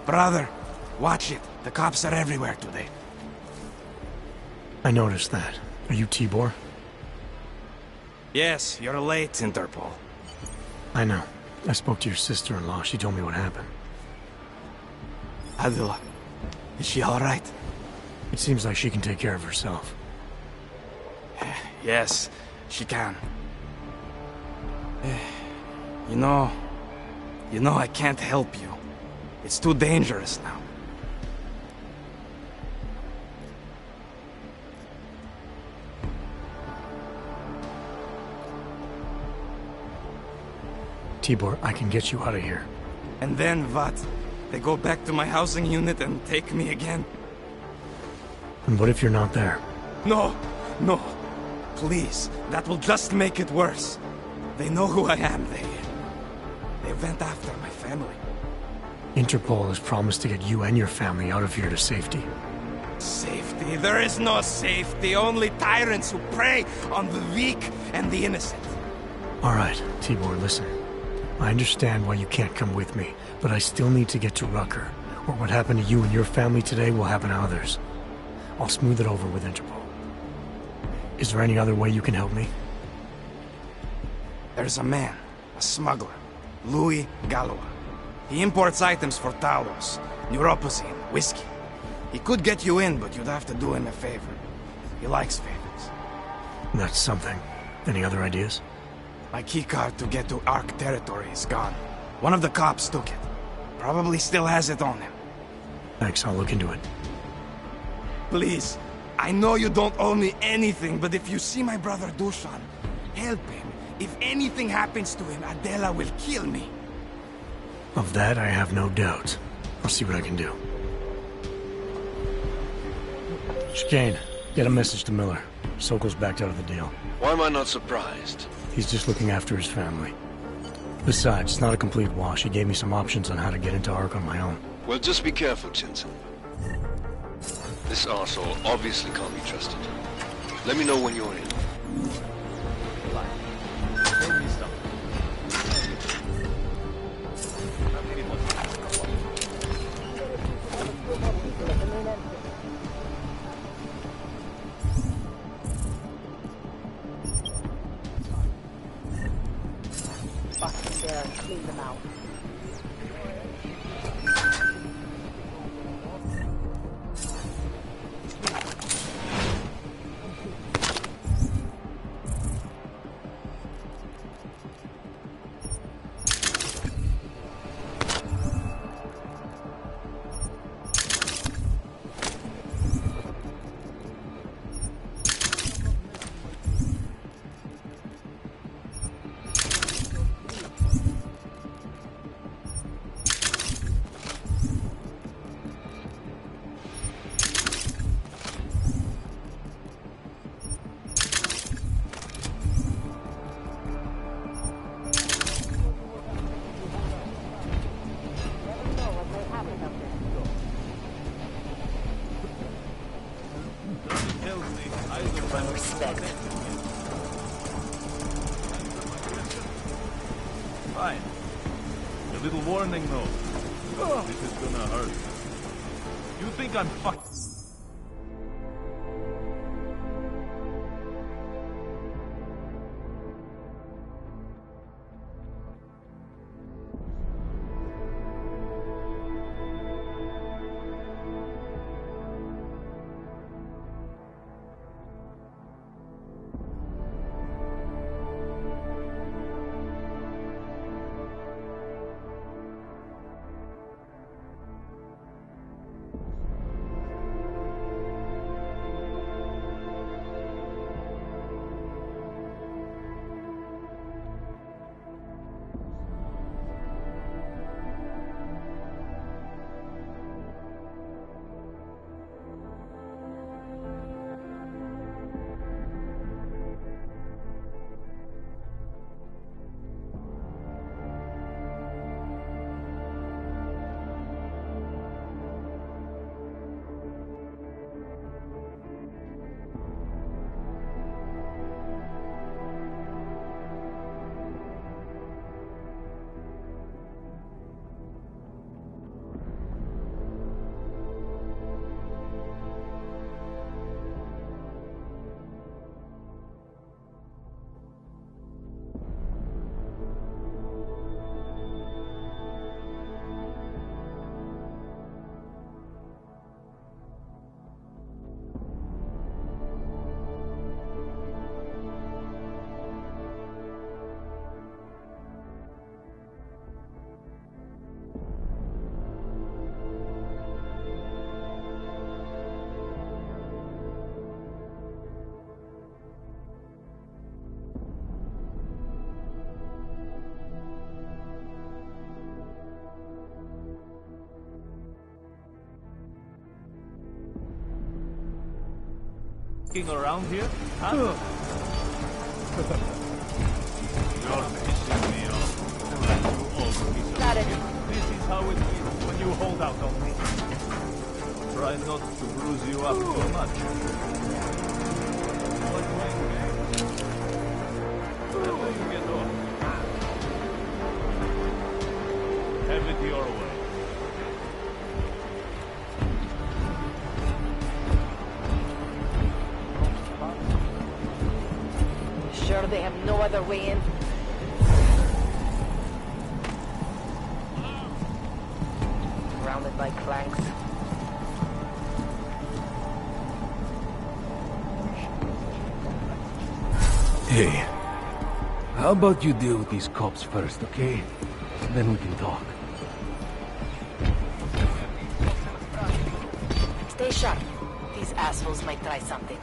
Brother, watch it. The cops are everywhere today. I noticed that. Are you Tibor? Yes, you're late, Interpol. I know. I spoke to your sister-in-law. She told me what happened. Adila, is she all right? It seems like she can take care of herself. Yes, she can. You know, I can't help you. It's too dangerous now. Tibor, I can get you out of here. And then what? They go back to my housing unit and take me again? And what if you're not there? No, no. Please, that will just make it worse. They know who I am. They went after my family. Interpol has promised to get you and your family out of here to safety. Safety? There is no safety. Only tyrants who prey on the weak and the innocent. All right, Tibor, listen. I understand why you can't come with me, but I still need to get to Rucker, or what happened to you and your family today will happen to others. I'll smooth it over with Interpol. Is there any other way you can help me? There's a man, a smuggler, Louis Galois. He imports items for Talos, neuropozyne, whiskey. He could get you in, but you'd have to do him a favor. He likes favors. That's something. Any other ideas? My keycard to get to Ark territory is gone. One of the cops took it. Probably still has it on him. Thanks, I'll look into it. Please, I know you don't owe me anything, but if you see my brother Dusan, help him. If anything happens to him, Adela will kill me. Of that, I have no doubt. I'll see what I can do. Chicane, get a message to Miller. Sokol's backed out of the deal. Why am I not surprised? He's just looking after his family. Besides, it's not a complete wash. He gave me some options on how to get into Ark on my own. Well, just be careful, Jensen. This arsehole obviously can't be trusted. Let me know when you're in. Clean them out. Respect. Fine. A little warning though. This is gonna hurt. You think I'm fucked? sticking around here? Huh? You're pissing me off. You old piece of Got it. shit. This is how it feels when you hold out on me. Try not to bruise you up too much. But playing games. After you get off, have it your way. Sure they have no other way in? Surrounded by clanks. Hey, how about you deal with these cops first, okay? Then we can talk. Stay sharp. These assholes might try something.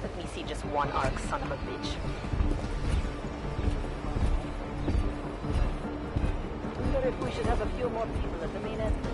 Let me see just one arc, son of a bitch. Wonder if we should have a few more people at the main entrance.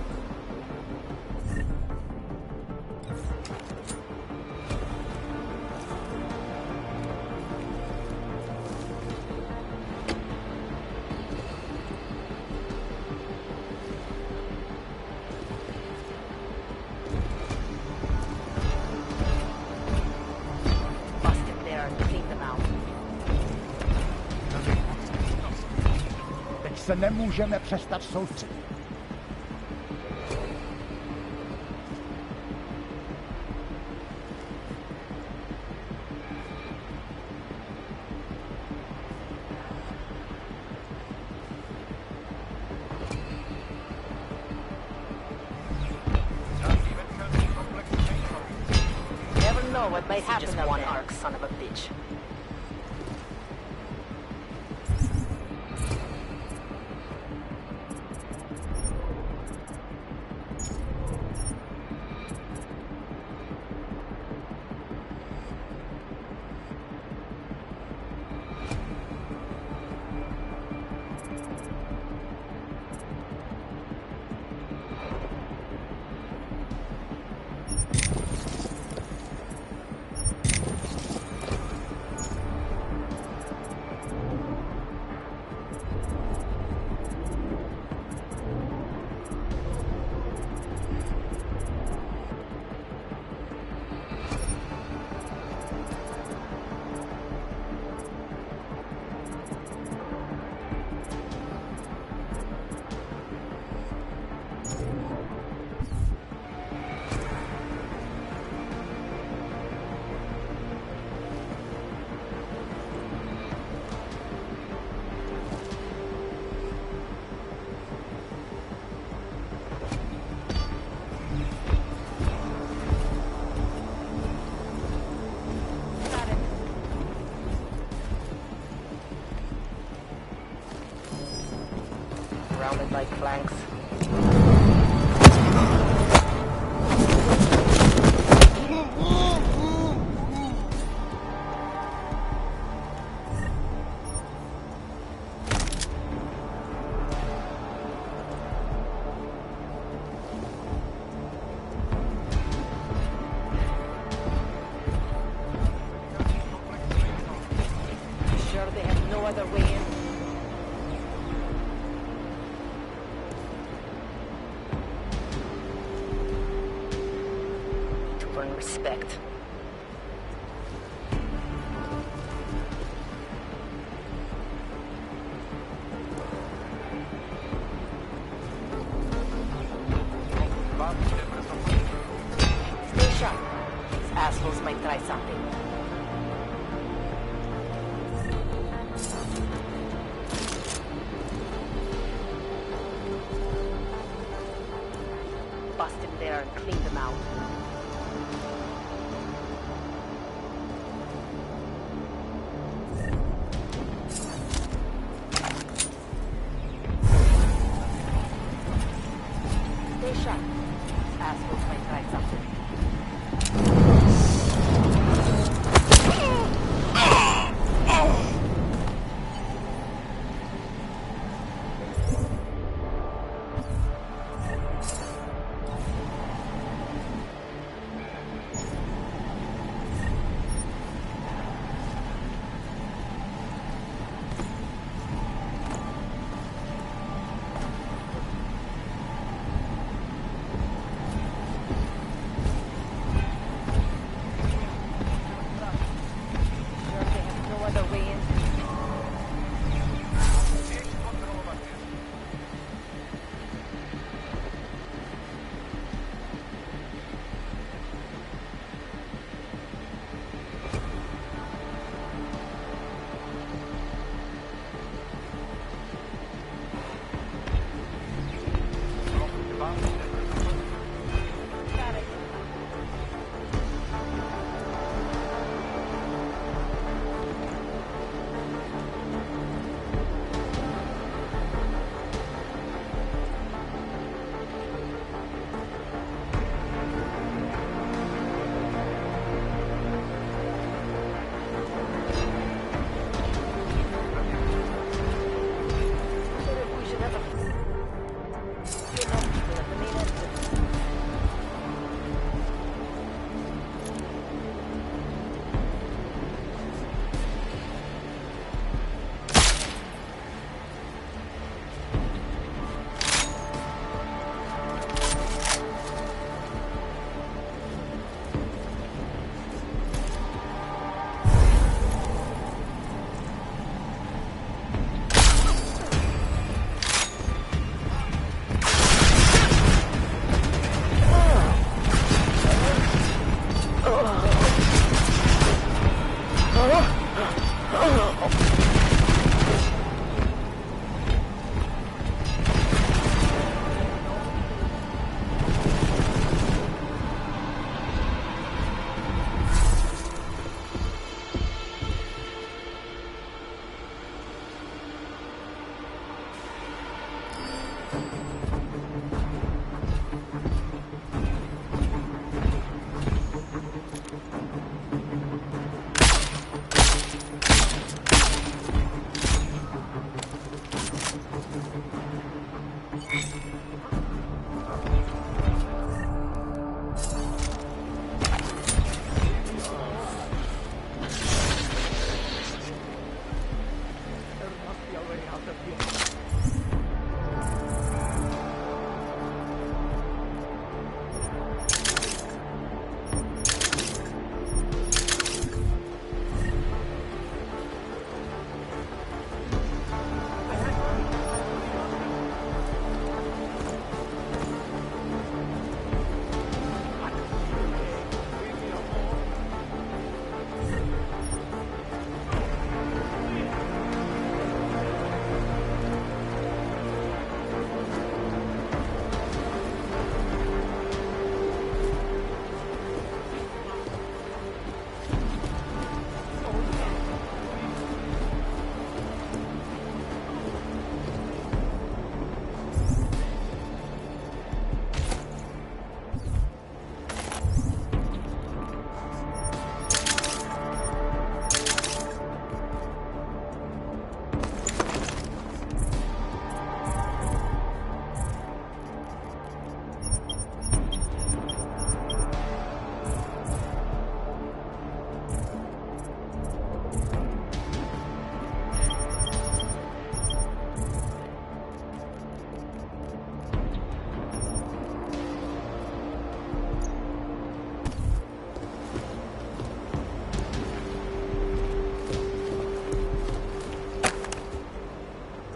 Teď se nemůžeme přestat soustředit. Never know what might happen. Just one arc, son of a bitch. Surrounded by flanks. Sure they have no other way in. Respect. Stay sharp. These assholes might try something. Bust him there and clean them out. Stay sharp. Assholes might try something.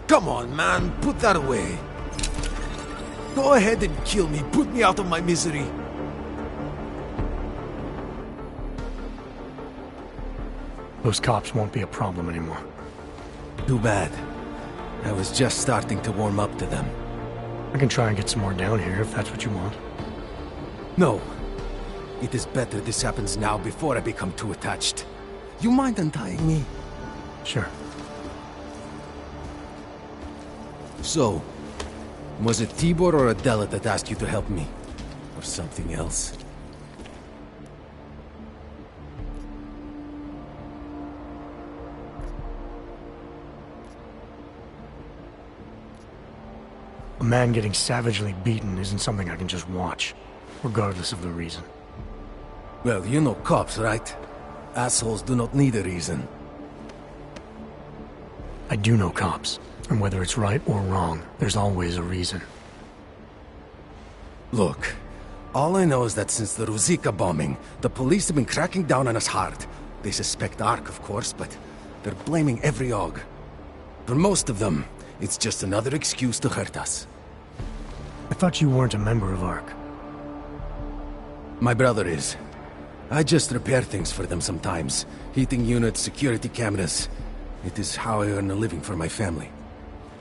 Come on, man, put that away. Go ahead and kill me, put me out of my misery. Those cops won't be a problem anymore. Too bad. I was just starting to warm up to them. I can try and get some more down here if that's what you want. No. It is better this happens now before I become too attached. You mind untying me? Sure. So, was it Tibor or Adela that asked you to help me? Or something else? A man getting savagely beaten isn't something I can just watch, regardless of the reason. Well, you know cops, right? Assholes do not need a reason. I do know cops, and whether it's right or wrong, there's always a reason. Look, all I know is that since the Ruzicka bombing, the police have been cracking down on us hard. They suspect ARC, of course, but they're blaming every AUG. For most of them, it's just another excuse to hurt us. I thought you weren't a member of ARC. My brother is. I just repair things for them sometimes. Heating units, security cameras. It is how I earn a living for my family.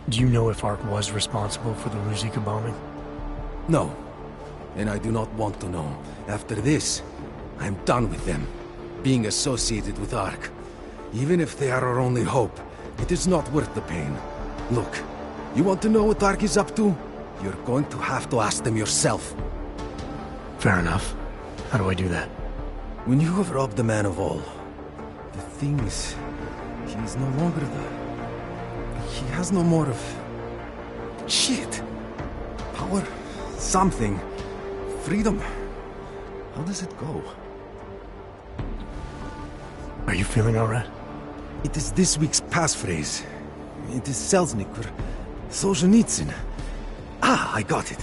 Do you know if ARC was responsible for the Ruzicka bombing? No. And I do not want to know. After this, I'm done with them. Being associated with ARC. Even if they are our only hope, it is not worth the pain. Look, you want to know what ARC is up to? You're going to have to ask them yourself. Fair enough. How do I do that? When you have robbed the man of all, the thing is, he is no longer the... He has no more of... Shit! Power... something... freedom... How does it go? Are you feeling alright? It is this week's passphrase. It is Selznick or Solzhenitsyn. Ah, I got it.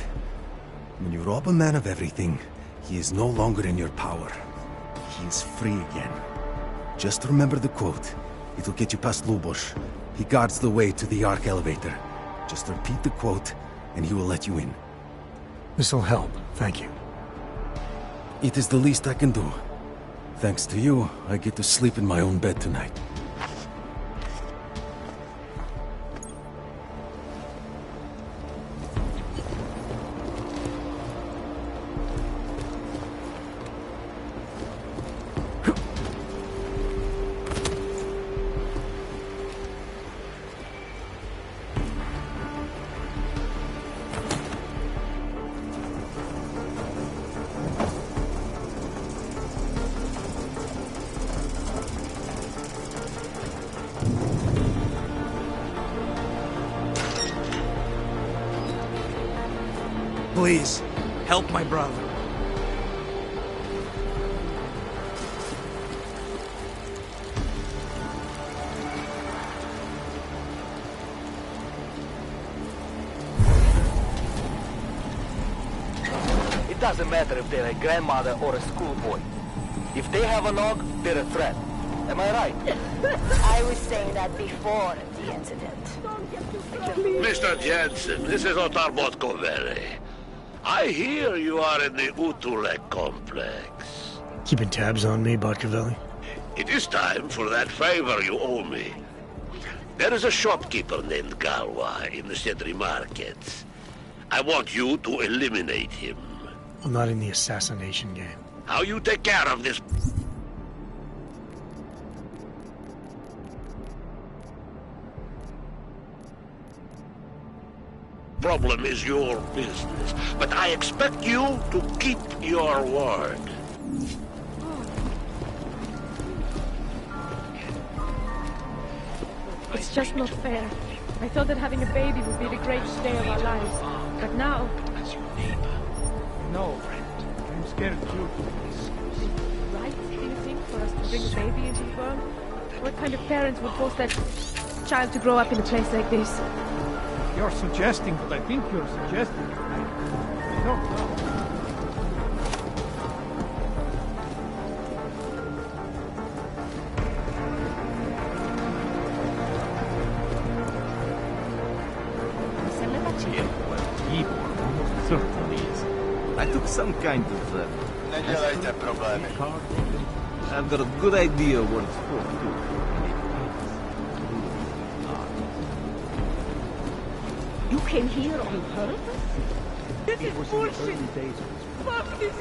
When you rob a man of everything, he is no longer in your power. He is free again. Just remember the quote. It'll get you past Lubosh. He guards the way to the ARC elevator. Just repeat the quote, and he will let you in. This'll help, thank you. It is the least I can do. Thanks to you, I get to sleep in my own bed tonight. Please, help my brother. It doesn't matter if they're a grandmother or a schoolboy. If they have a nog, they're a threat. Am I right? I was saying that before the incident. Mr. Jensen, this is Otar Botkovere. I hear you are in the Utulek complex. Keeping tabs on me, Botkovelli? It is time for that favor you owe me. There is a shopkeeper named Galwa in the Sedri markets. I want you to eliminate him. I'm not in the assassination game. How you take care of this problem is your business, but I expect you to keep your word. It's just not fair. I thought that having a baby would be the greatest day of our lives. But now... No, I'm scared too. Right, do you think, for us to bring a baby into the world? What kind of parents would force their child to grow up in a place like this? You're suggesting what I think you're suggesting. I don't know. Certainly is. I took some kind of I've got a good idea what it's for, too. You came here on purpose? This is bullshit! Fuck this!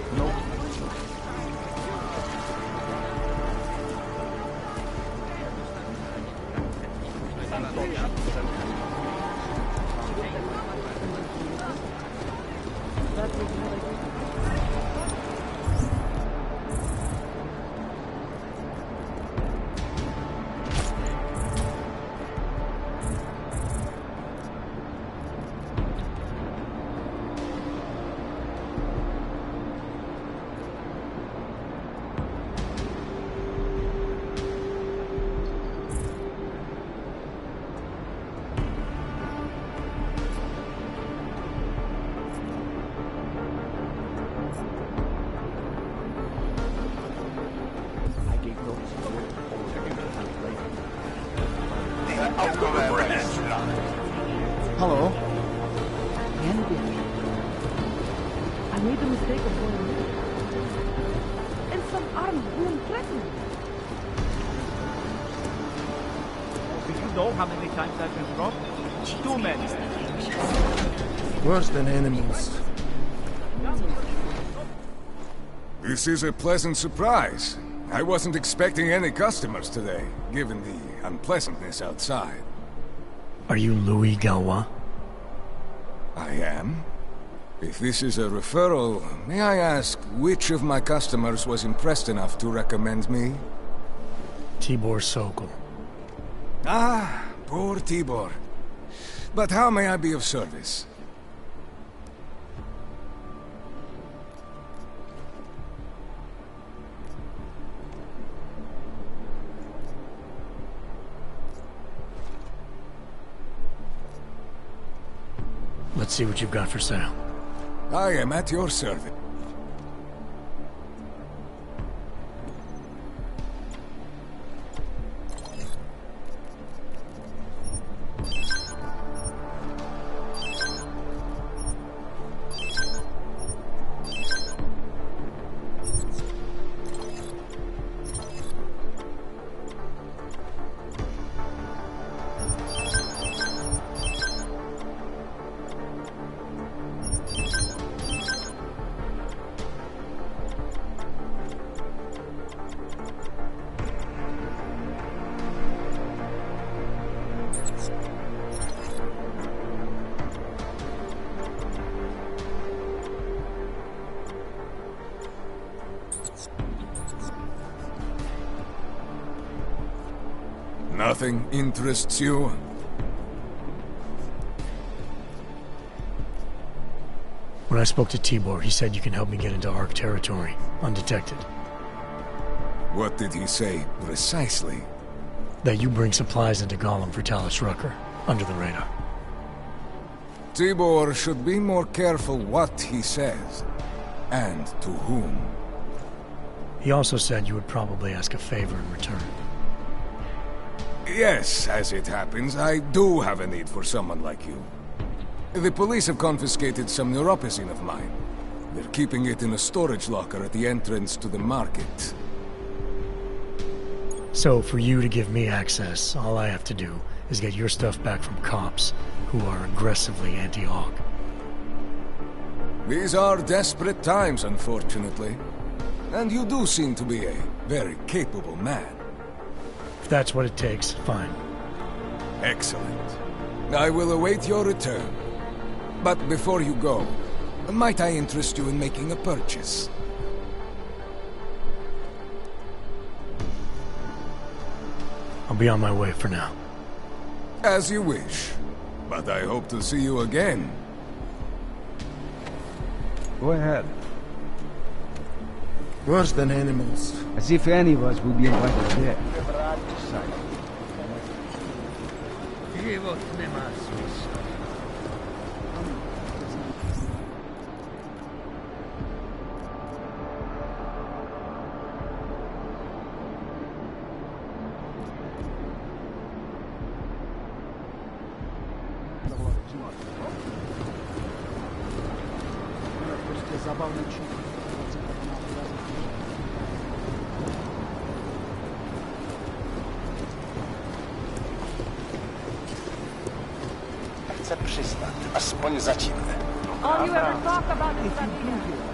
Hello? I made the mistake of going in. And some armed woman threatened me. Do you know how many times I've been robbed? Too many. Worse than enemies. This is a pleasant surprise. I wasn't expecting any customers today, given the unpleasantness outside. Are you Louis Galwa? I am. If this is a referral, may I ask which of my customers was impressed enough to recommend me? Tibor Sokol. Ah, poor Tibor. But how may I be of service? Let's see what you've got for sale. I am at your service. Nothing interests you? When I spoke to Tibor, he said you can help me get into Ark territory, undetected. What did he say, precisely? That you bring supplies into Gollum for Talos Rucker, under the radar. Tibor should be more careful what he says, and to whom. He also said you would probably ask a favor in return. Yes, as it happens, I do have a need for someone like you. The police have confiscated some neuropazine of mine. They're keeping it in a storage locker at the entrance to the market. So, for you to give me access, all I have to do is get your stuff back from cops who are aggressively anti-Hawk. These are desperate times, unfortunately. And you do seem to be a very capable man. If that's what it takes, fine. Excellent. I will await your return. But before you go, might I interest you in making a purchase? I'll be on my way for now. As you wish. But I hope to see you again. Go ahead. Worse than animals. As if any of us would be invited there. Chcę przystać, aspoň začínme. All you ever talk about is Ramirez.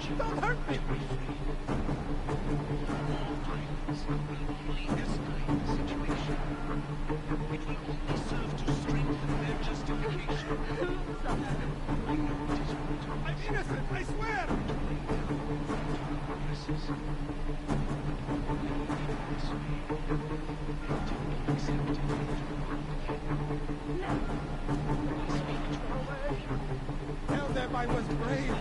Don't hurt me! I'm innocent, I swear! Tell them I was brave!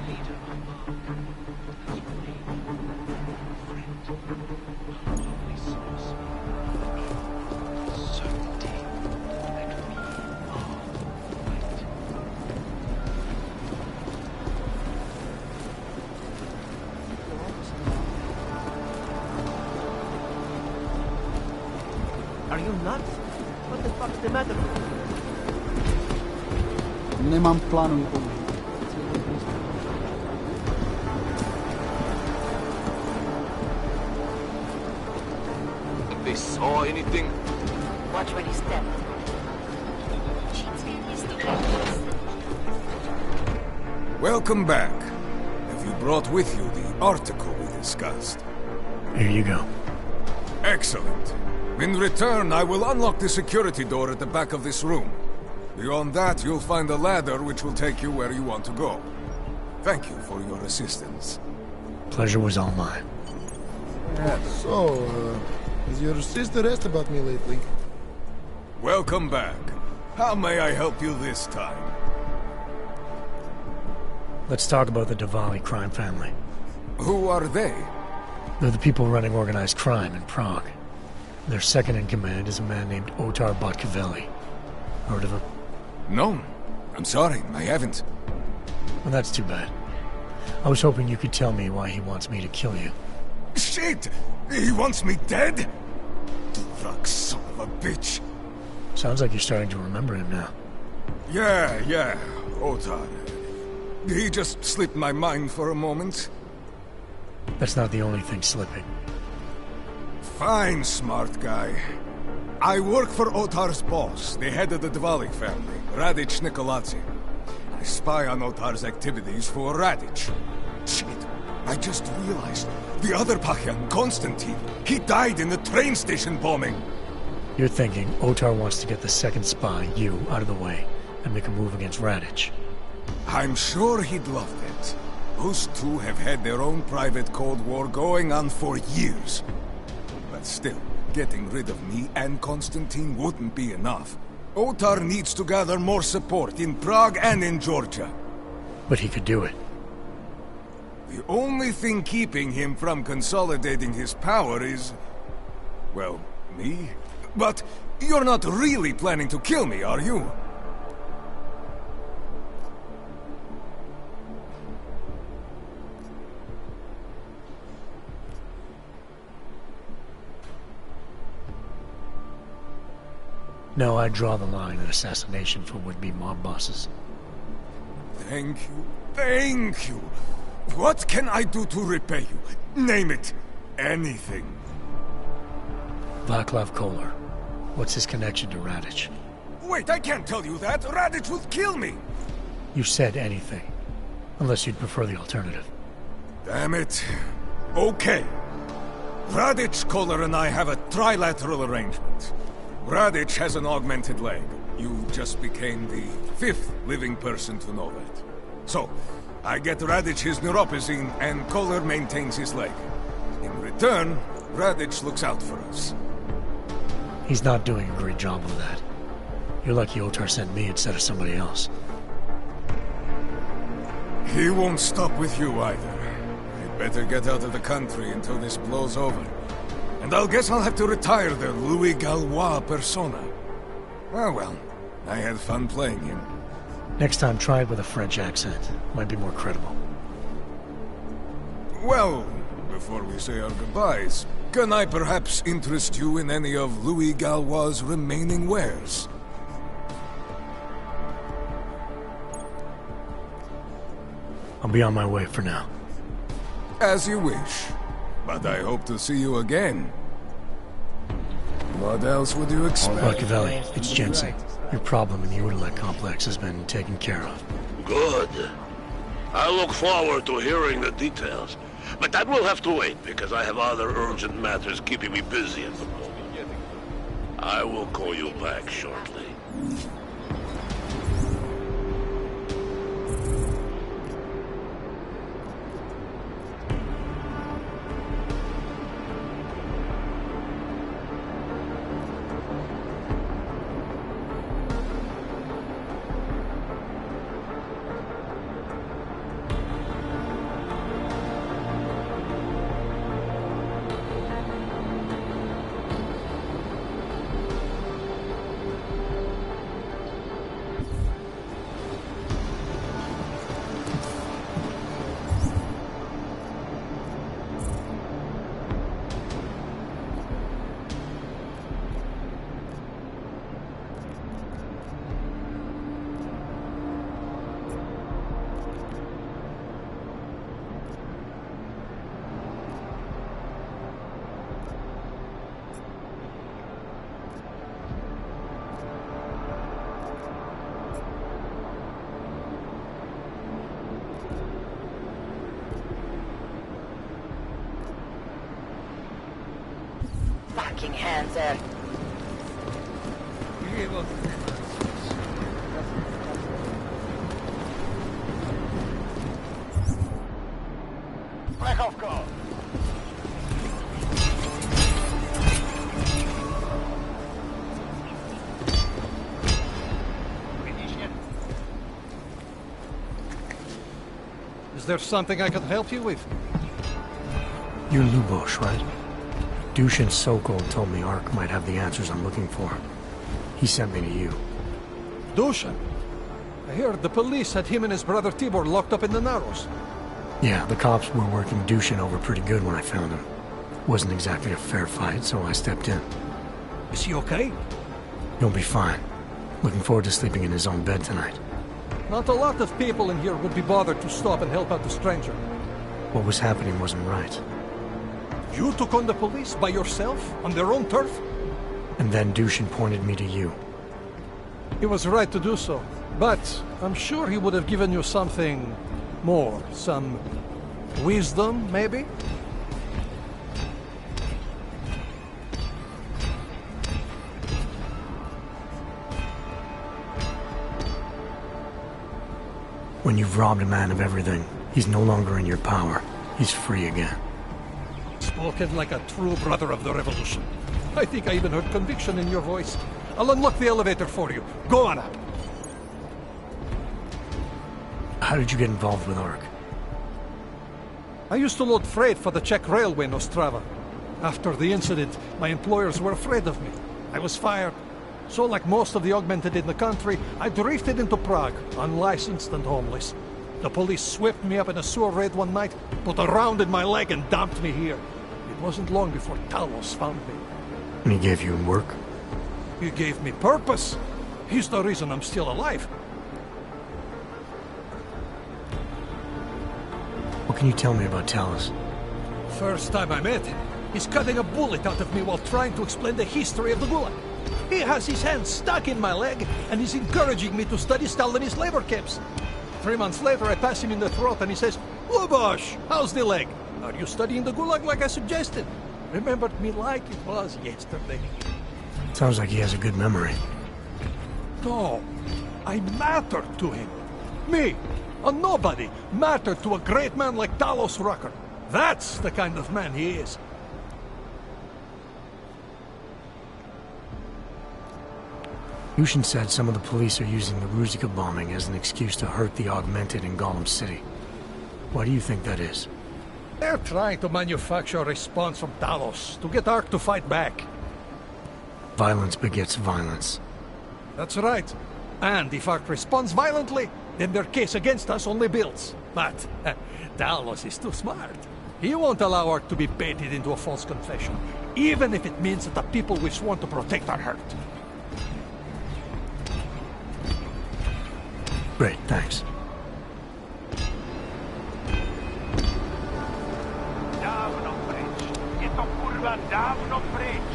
Are you nuts? What the fuck's the matter? Nemám v plánu nikomu. They saw anything? Watch where you step. Welcome back. Have you brought with you the article we discussed? Here you go. Excellent. In return, I will unlock the security door at the back of this room. Beyond that, you'll find a ladder which will take you where you want to go. Thank you for your assistance. Pleasure was all mine. So, has your sister asked about me lately? Welcome back. How may I help you this time? Let's talk about the Diwali crime family. Who are they? They're the people running organized crime in Prague. Their second in command is a man named Otar Botkavelli. Heard of him? No. I'm sorry, I haven't. Well, that's too bad. I was hoping you could tell me why he wants me to kill you. Shit! He wants me dead? Drug son of a bitch. Sounds like you're starting to remember him now. Yeah, Otar. He just slipped my mind for a moment. That's not the only thing slipping. Fine, smart guy. I work for Otar's boss, the head of the Diwali family, Radic Nikoladze. I spy on Otar's activities for Radic. Shit, I just realized the other Pachyan, Konstantin, he died in the train station bombing. You're thinking Otar wants to get the second spy, you, out of the way, and make a move against Radic. I'm sure he'd love it. Those two have had their own private Cold War going on for years. But still, getting rid of me and Konstantin wouldn't be enough. Otar needs to gather more support in Prague and in Georgia. But he could do it. The only thing keeping him from consolidating his power is... well, me? But you're not really planning to kill me, are you? No, I draw the line at assassination for would-be mob bosses. Thank you. Thank you. What can I do to repay you? Name it. Anything. Vaclav Kolar. What's his connection to Radic? Wait, I can't tell you that. Radic would kill me. You said anything. Unless you'd prefer the alternative. Damn it. Okay. Radic, Kolar, and I have a trilateral arrangement. Radic has an augmented leg. You just became the 5th living person to know that. So, I get Radic his neuropozyne, and Kolar maintains his leg. In return, Radic looks out for us. He's not doing a great job of that. You're lucky Otar sent me instead of somebody else. He won't stop with you either. I'd better get out of the country until this blows over. And I'll guess I'll have to retire the Louis Gallois persona. Oh well, I had fun playing him. Next time, try it with a French accent. Might be more credible. Well, before we say our goodbyes, can I perhaps interest you in any of Louis Gallois' remaining wares? I'll be on my way for now. As you wish. But I hope to see you again. What else would you expect? Botkavelli, it's Jensen. Your problem in the Uralek complex has been taken care of. Good. I look forward to hearing the details. But that will have to wait, because I have other urgent matters keeping me busy at the moment. I will call you back shortly. Fucking hands there. Plechovko! Is there something I can help you with? You're Lubosh, right? Dushin Sokol told me Ark might have the answers I'm looking for. He sent me to you. Dushin? I heard the police had him and his brother Tibor locked up in the Narrows. Yeah, the cops were working Dushin over pretty good when I found him. Wasn't exactly a fair fight, so I stepped in. Is he okay? He'll be fine. Looking forward to sleeping in his own bed tonight. Not a lot of people in here would be bothered to stop and help out the stranger. What was happening wasn't right. You took on the police by yourself, on their own turf? And then Dushin pointed me to you. He was right to do so, but I'm sure he would have given you something more. Some wisdom, maybe? When you've robbed a man of everything, he's no longer in your power. He's free again. Spoken like a true brother of the revolution. I think I even heard conviction in your voice. I'll unlock the elevator for you. Go on up. How did you get involved with Ark? I used to load freight for the Czech railway in Ostrava. After the incident, my employers were afraid of me. I was fired. So like most of the augmented in the country, I drifted into Prague, unlicensed and homeless. The police swept me up in a sewer raid one night, put a round in my leg and dumped me here. It wasn't long before Talos found me. And he gave you work? He gave me purpose. He's the reason I'm still alive. What can you tell me about Talos? First time I met him, he's cutting a bullet out of me while trying to explain the history of the Gulag. He has his hand stuck in my leg, and he's encouraging me to study Stalinist labor camps. 3 months later, I pass him in the throat, and he says, "Lubosh, how's the leg? Are you studying the Gulag like I suggested?" Remembered me like it was yesterday. Sounds like he has a good memory. No, I mattered to him. Me, a nobody, mattered to a great man like Talos Rucker. That's the kind of man he is. Yushin said some of the police are using the Ruzicka bombing as an excuse to hurt the Augmented in Golem City. Why do you think that is? They're trying to manufacture a response from Talos to get Ark to fight back. Violence begets violence. That's right. And if Ark responds violently, then their case against us only builds. But Talos is too smart. He won't allow Ark to be baited into a false confession, even if it means that the people we sworn to protect are hurt. Great, thanks. Dávno pryč. Je to kurva dávno pryč.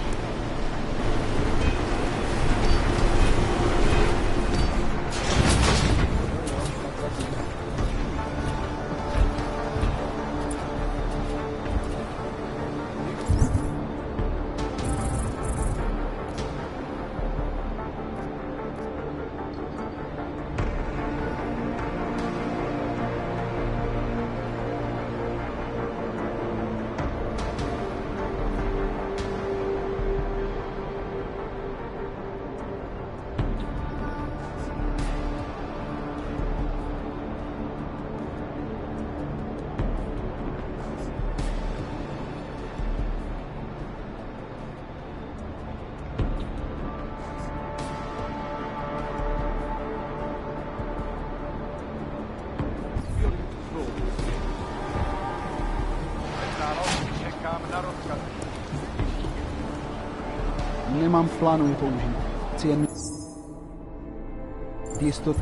Nemám v plánu je použít. Chci jen jistotu.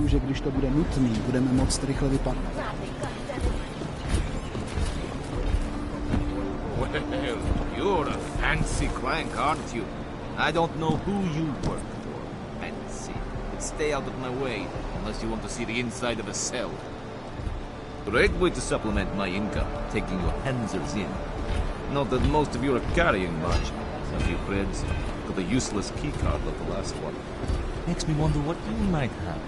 Že když to bude nutný, budeme moct rychle vypadnout. Well, you're a fancy crank, aren't you? I don't know who you work for. Fancy. But stay out of my way, unless you want to see the inside of a cell. Great way to supplement my income, taking your Hanzers in. Not that most of you are carrying much. A few friends. Got a useless keycard of the last one. Makes me wonder what you might have.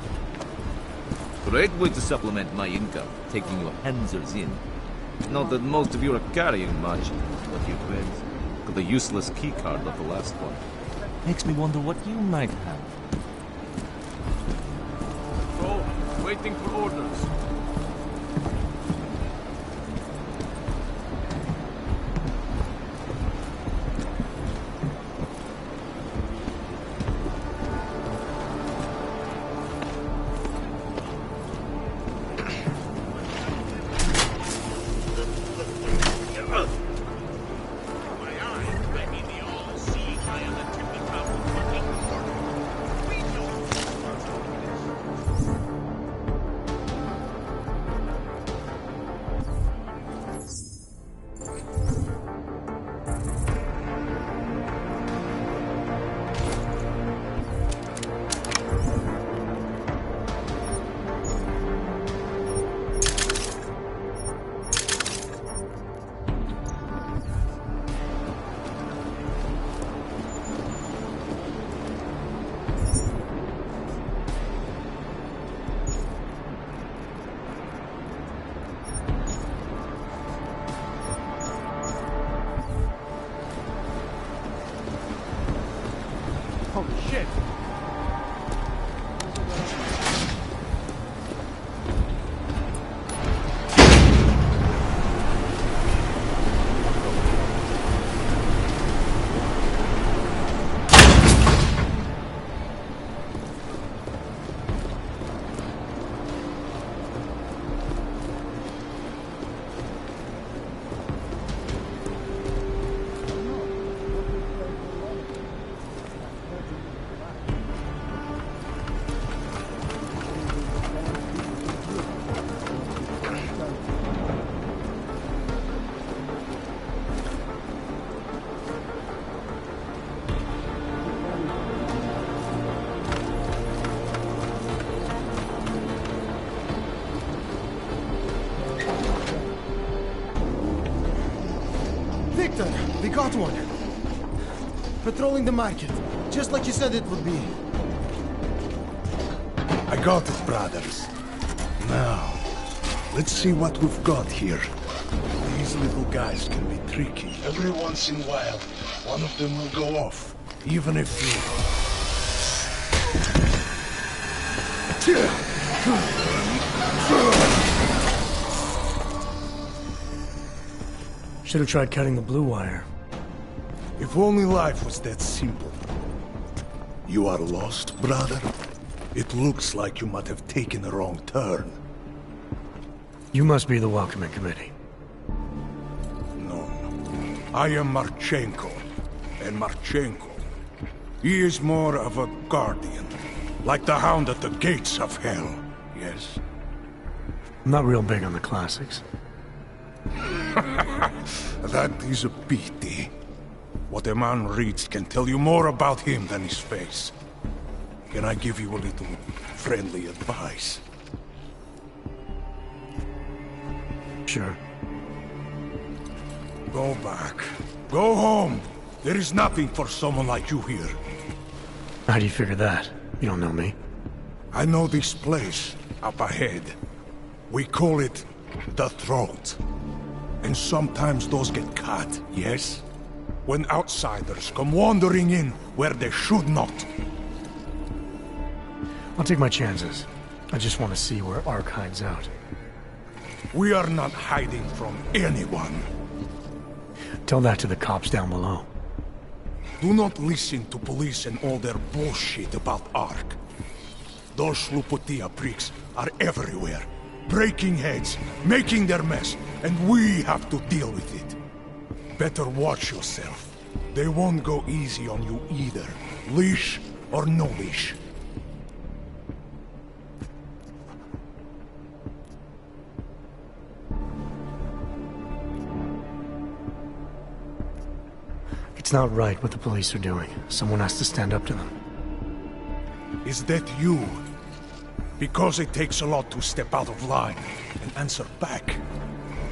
Great way to supplement my income, taking your Hanzers in. Not that most of you are carrying much, but you friends got a useless keycard of the last one. Makes me wonder what you might have. Oh, waiting for orders. Holy shit! Victor, we got one. Patrolling the market, just like you said it would be. I got it, brothers. Now, let's see what we've got here. These little guys can be tricky. Every once in a while, one of them will go off, even if you... Should have tried cutting the blue wire. If only life was that simple. You are lost, brother? It looks like you might have taken a wrong turn. You must be the welcoming committee. No. I am Marchenko. And Marchenko, he is more of a guardian. Like the hound at the gates of hell, yes? I'm not real big on the classics. That is a pity. What a man reads can tell you more about him than his face. Can I give you a little friendly advice? Sure. Go back. Go home. There is nothing for someone like you here. How do you figure that? You don't know me. I know this place up ahead. We call it the Throat. And sometimes those get cut, yes? When outsiders come wandering in where they should not. I'll take my chances. I just want to see where Ark hides out. We are not hiding from anyone. Tell that to the cops down below. Do not listen to police and all their bullshit about Ark. Those Slupotia pricks are everywhere, breaking heads, making their mess, and we have to deal with it. Better watch yourself. They won't go easy on you either, leash or no leash. It's not right what the police are doing. Someone has to stand up to them. Is that you? Because it takes a lot to step out of line and answer back.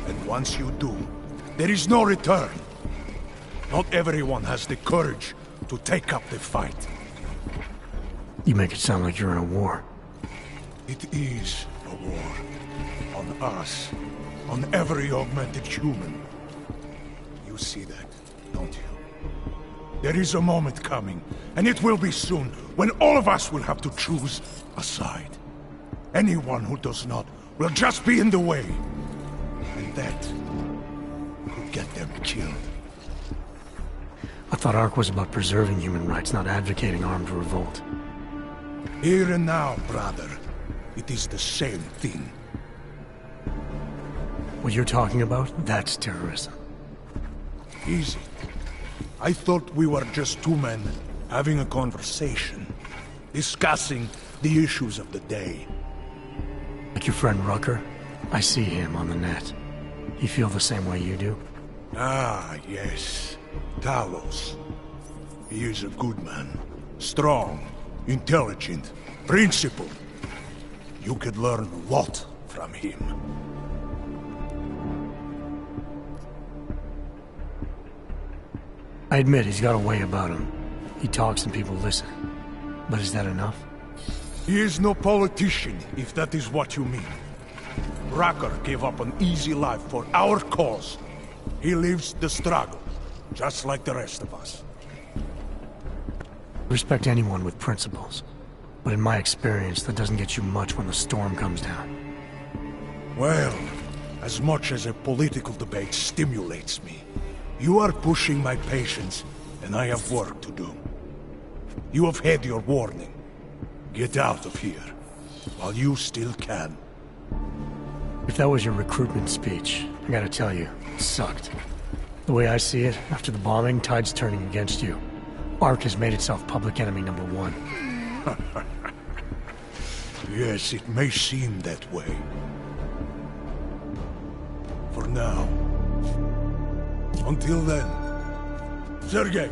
And once you do, there is no return. Not everyone has the courage to take up the fight. You make it sound like you're in a war. It is a war. On us. On every augmented human. You see that, don't you? There is a moment coming, and it will be soon, when all of us will have to choose a side. Anyone who does not will just be in the way. And that could get them killed. I thought Ark was about preserving human rights, not advocating armed revolt. Here and now, brother. It is the same thing. What you're talking about, that's terrorism. Easy. I thought we were just two men having a conversation, discussing the issues of the day. Like your friend Rucker? I see him on the net. You feel the same way you do? Ah, yes. Talos. He is a good man. Strong, intelligent, principled. You could learn a lot from him. I admit he's got a way about him. He talks and people listen. But is that enough? He is no politician, if that is what you mean. Rucker gave up an easy life for our cause. He lives the struggle, just like the rest of us. Respect anyone with principles. But in my experience, that doesn't get you much when the storm comes down. Well, as much as a political debate stimulates me, you are pushing my patience, and I have work to do. You have had your warning. Get out of here, while you still can. If that was your recruitment speech, I gotta tell you, it sucked. The way I see it, after the bombing, tide's turning against you. Ark has made itself public enemy number one. Yes, it may seem that way. For now. Until then. Sergei!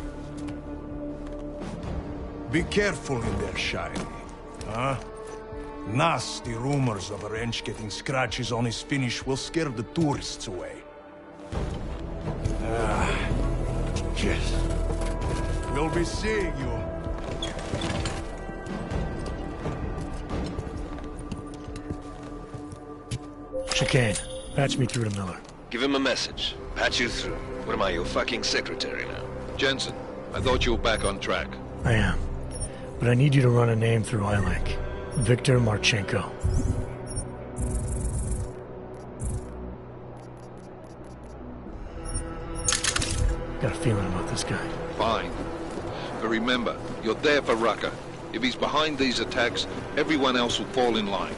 Be careful in there, Shiny. Huh? Nasty rumors of a wrench getting scratches on his finish will scare the tourists away. Yes. We'll be seeing you. Chicane, patch me through to Miller. Give him a message. Patch you through. What am I, your fucking secretary now? Jensen, I thought you were back on track. I am. But I need you to run a name through iLink. Viktor Marchenko. Got a feeling about this guy. Fine. But remember, you're there for Rucker. If he's behind these attacks, everyone else will fall in line.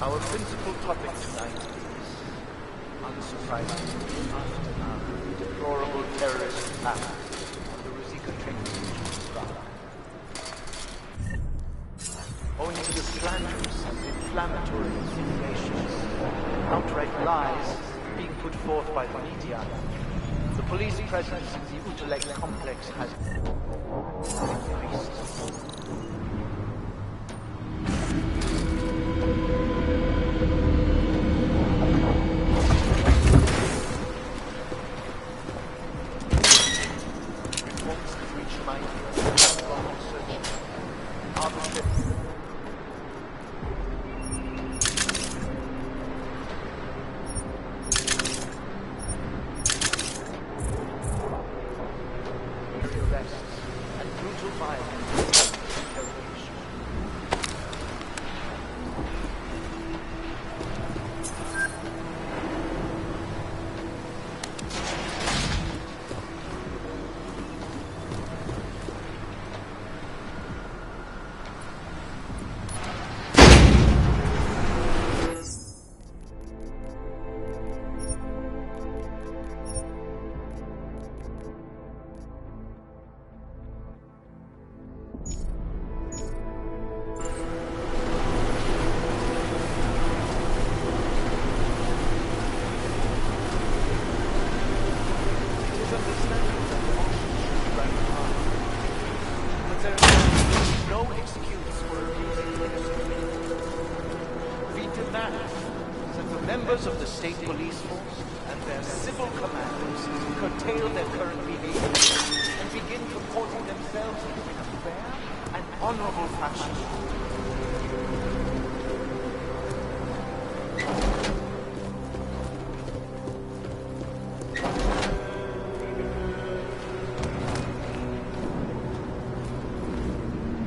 Our principal topic tonight is, unsurprisingly, aftermath of the deplorable terrorist attack on the Ruzicka train station in Strahd. Owing to the slanderous and inflammatory insinuations, outright lies being put forth by the media, the police presence in the Utelek complex has increased. Reports have reached my ears from research. Arbitrary. Arrests and brutal violence interrogation. Members of the state police force and their civil commanders curtail their current behavior and begin comporting themselves in a fair and honorable fashion.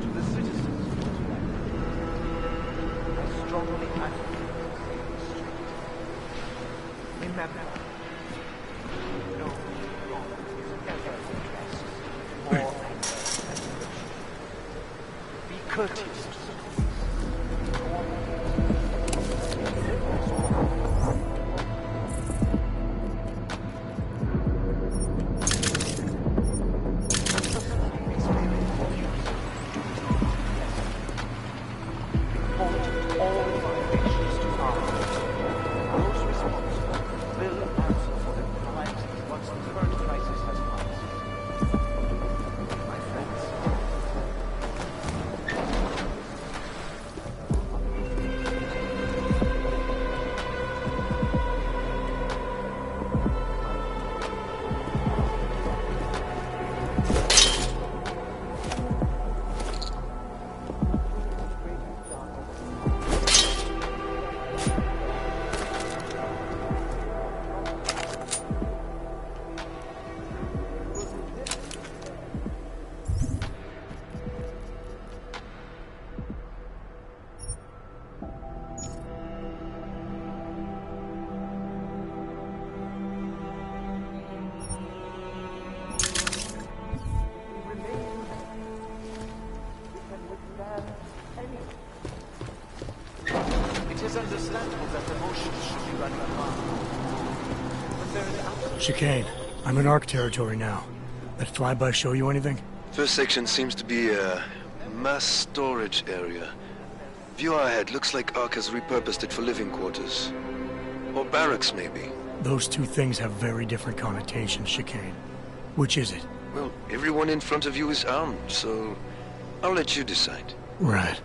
To the citizens of Utelek, I strongly advocate. Remember, no wrong is ever addressed more anger than virtue. Be courteous to the police. Report all violations to harm. Those responsible will answer for their crimes once the current crisis has passed. My friends, it is understandable that emotions should be running high. But there is absolutely... Chicane, I'm in ARC territory now. That flyby show you anything? First section seems to be a mass storage area. View ahead looks like ARC has repurposed it for living quarters. Or barracks, maybe. Those two things have very different connotations, Chicane. Which is it? Well, everyone in front of you is armed, so I'll let you decide. Right.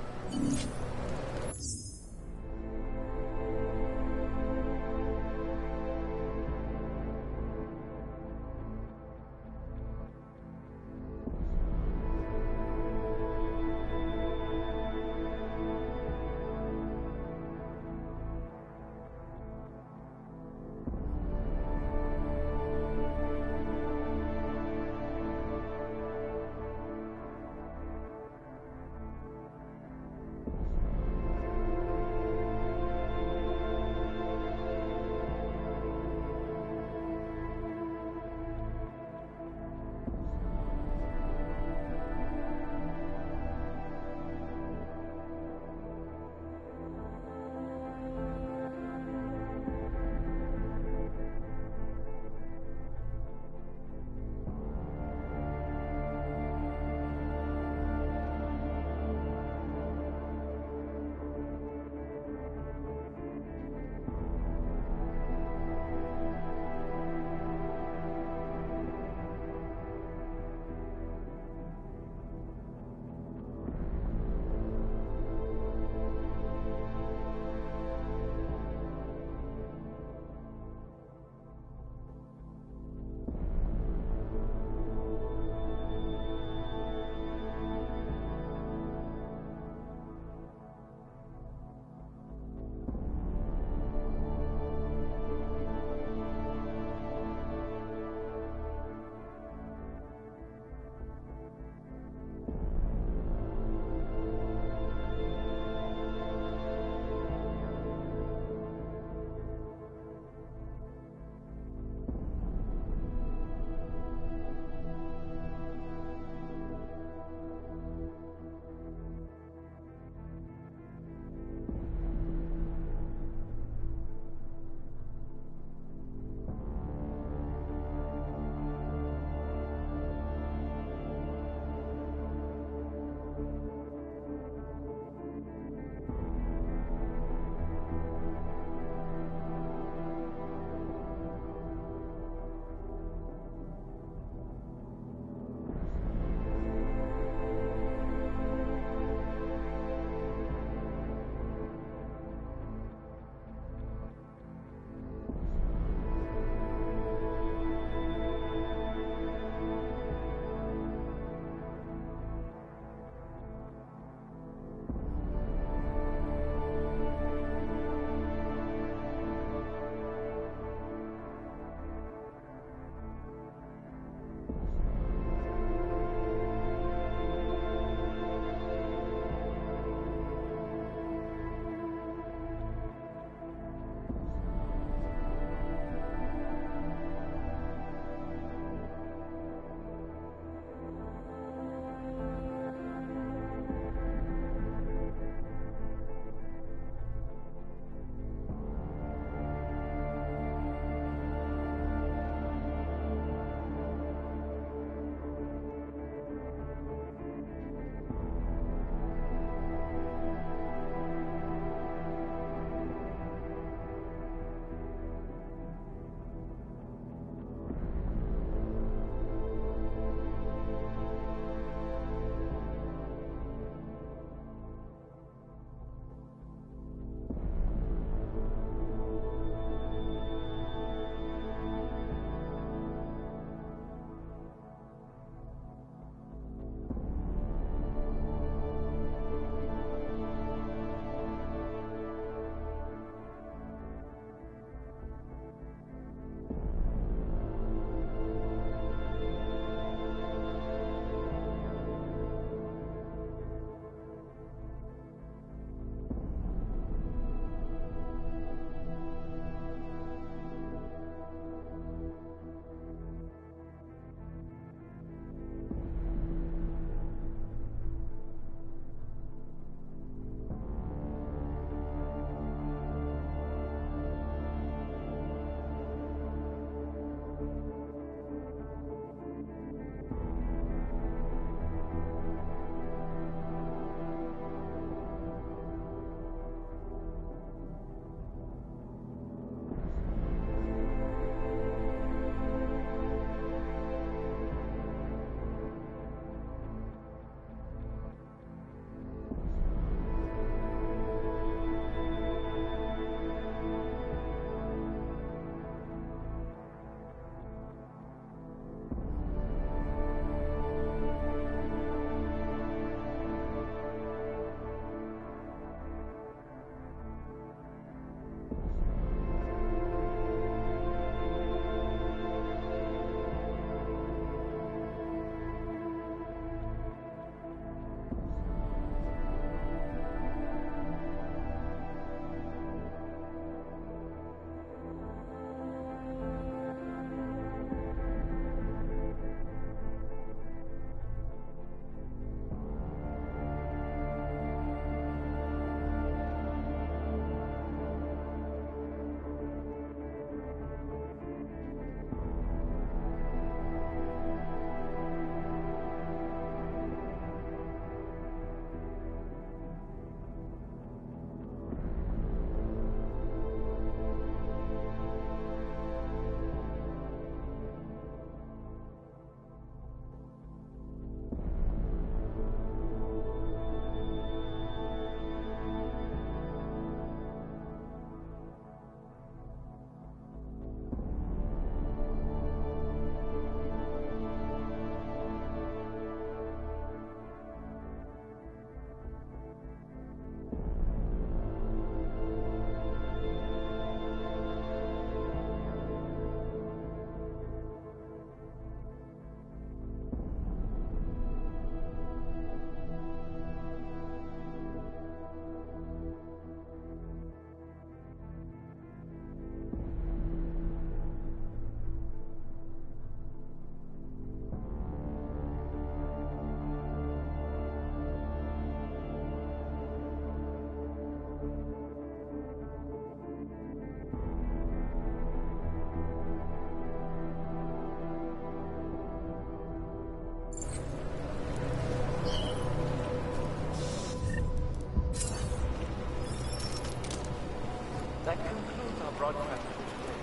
That concludes our broadcast for today.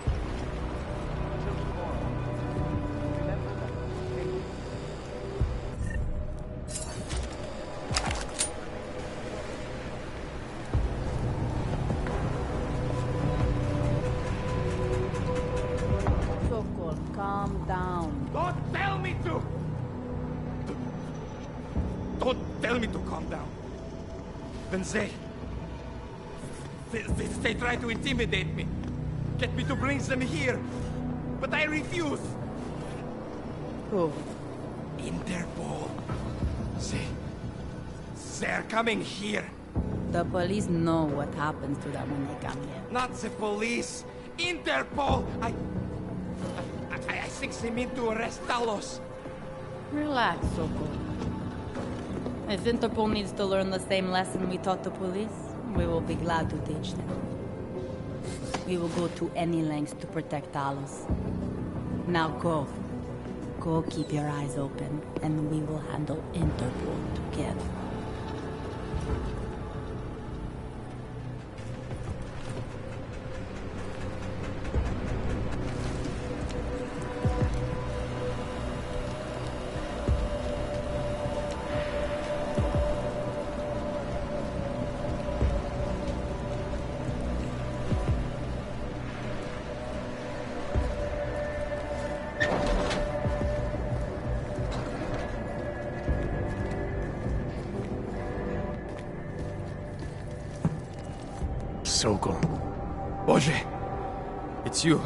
Until tomorrow, remember that Sokol, calm down. Don't tell me to! Don't tell me to calm down. Then they try to intimidate me. Get me to bring them here. But I refuse. Who? Interpol. They're coming here. The police know what happens to them when they come here. Not the police. Interpol. I think they mean to arrest Talos. Relax, Sokol. If Interpol needs to learn the same lesson we taught the police, we will be glad to teach them. We will go to any lengths to protect Talos. Now go. Go keep your eyes open, and we will handle Interpol together. Sokol. Boże! It's you,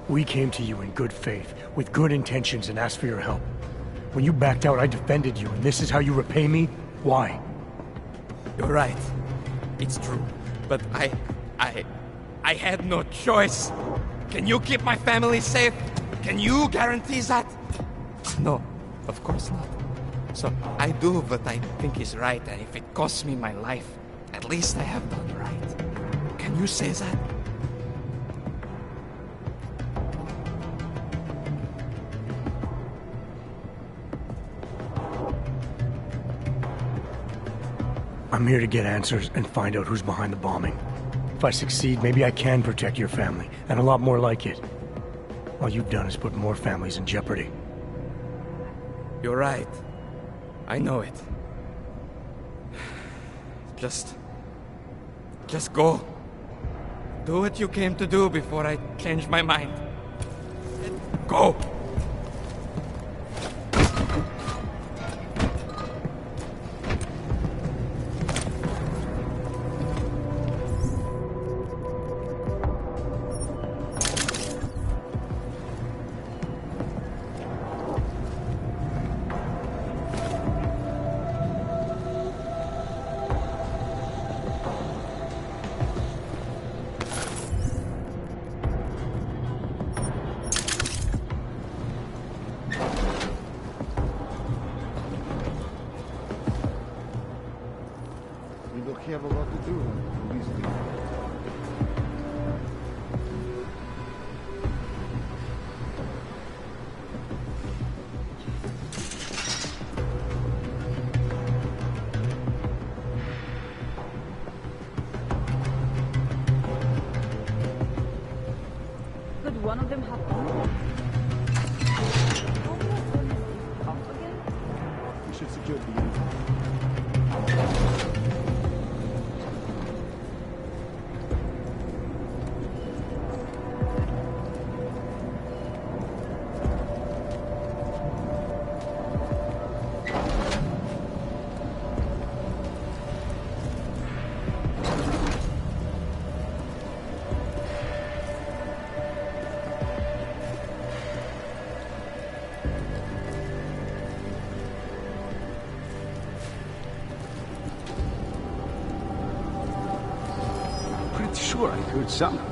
We came to you in good faith, with good intentions, and asked for your help. When you backed out, I defended you, and this is how you repay me? Why? You're right. It's true. But I had no choice. Can you keep my family safe? Can you guarantee that? No, of course not. So I do what I think is right, and if it costs me my life, at least I have done right. Can you say that? I'm here to get answers and find out who's behind the bombing. If I succeed, maybe I can protect your family, and a lot more like it. All you've done is put more families in jeopardy. You're right. I know it. Just go. Do what you came to do before I change my mind. Go! We have a lot to do with police department. Could one of them have bombs? We should secure the unit. Sure, I heard something.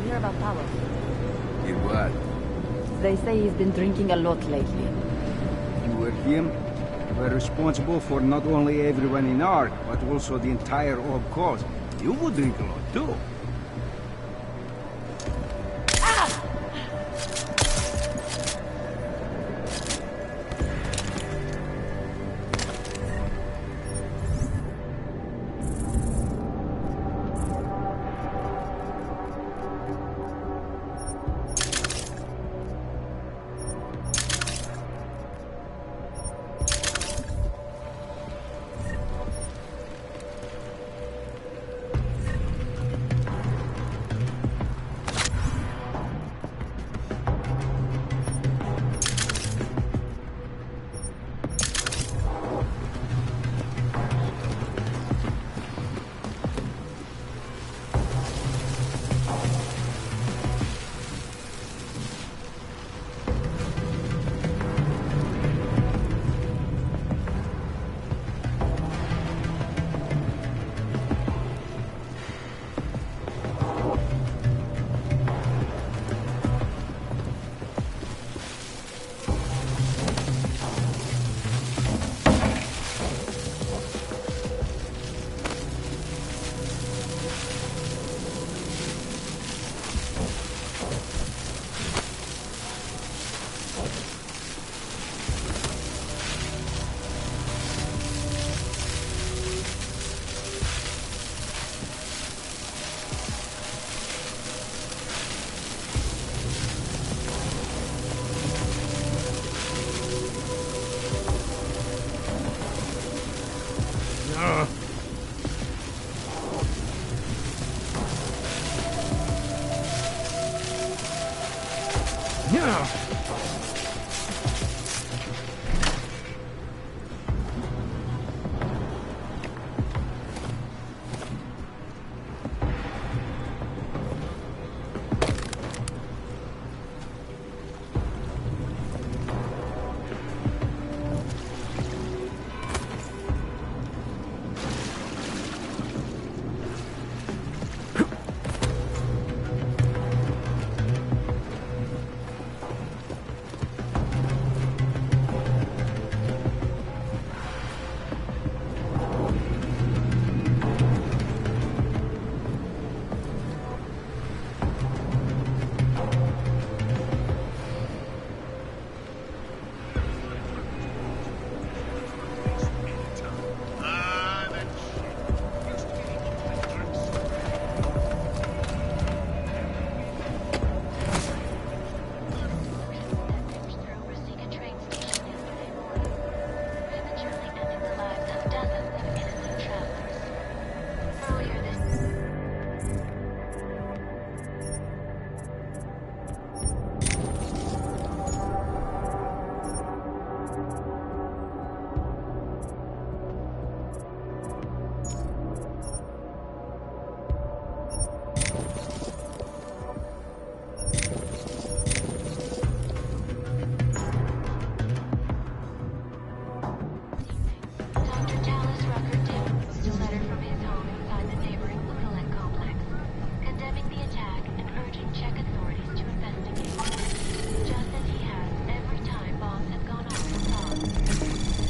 hear about Talos? Hear what? They say he's been drinking a lot lately. You were him? We're responsible for not only everyone in Ark, but also the entire org cause. You would drink a lot, too.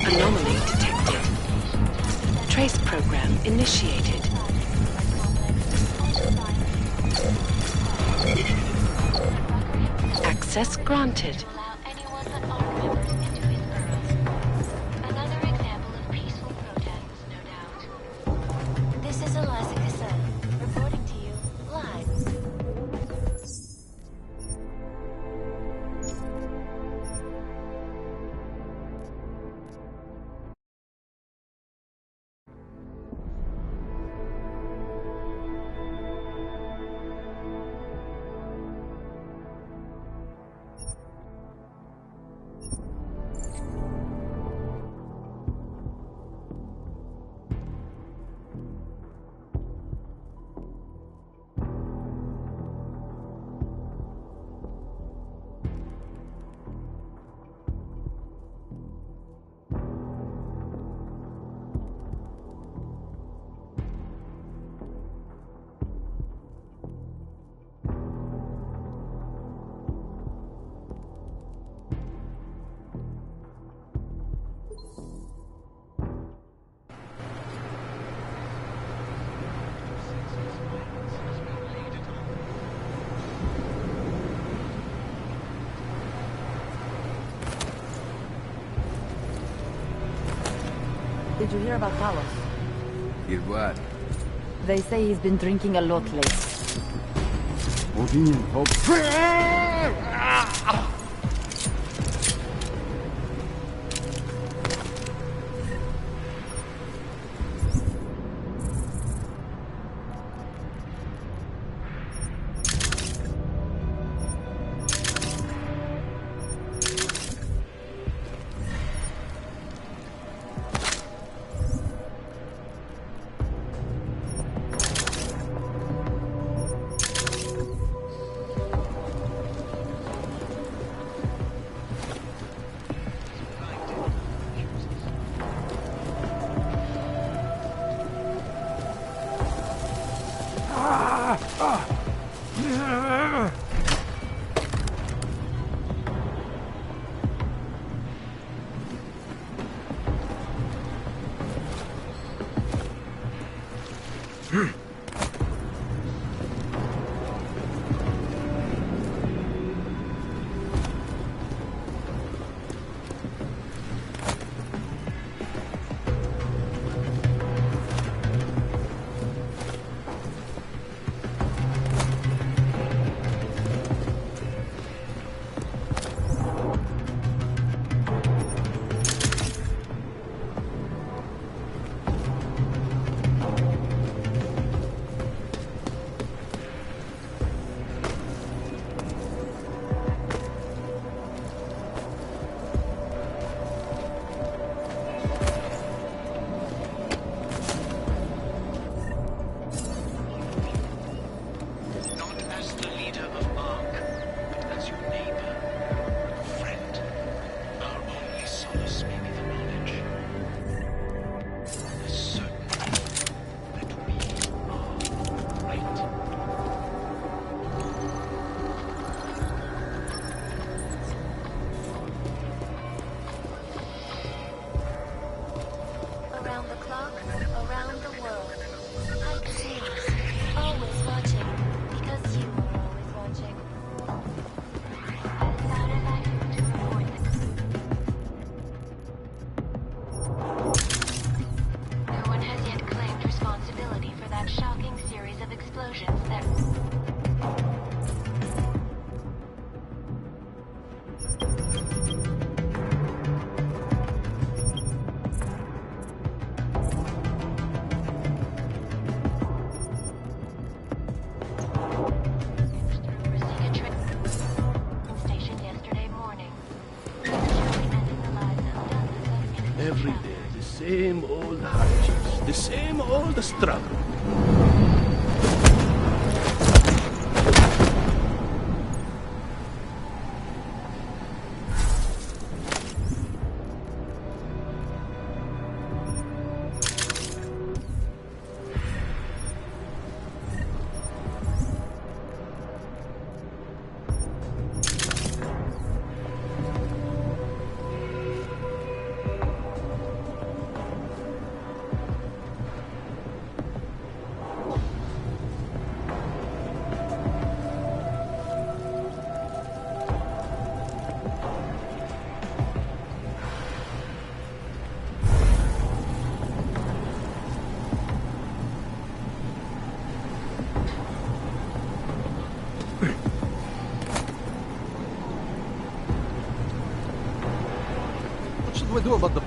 Anomaly detected. Trace program initiated. Access granted. This is Eliza Cassell, reporting to you live. Did you hear about Talos? Hear what? They say he's been drinking a lot lately. Odin, hope. Every day, the same old hardships, the same old struggle. What do we do about the...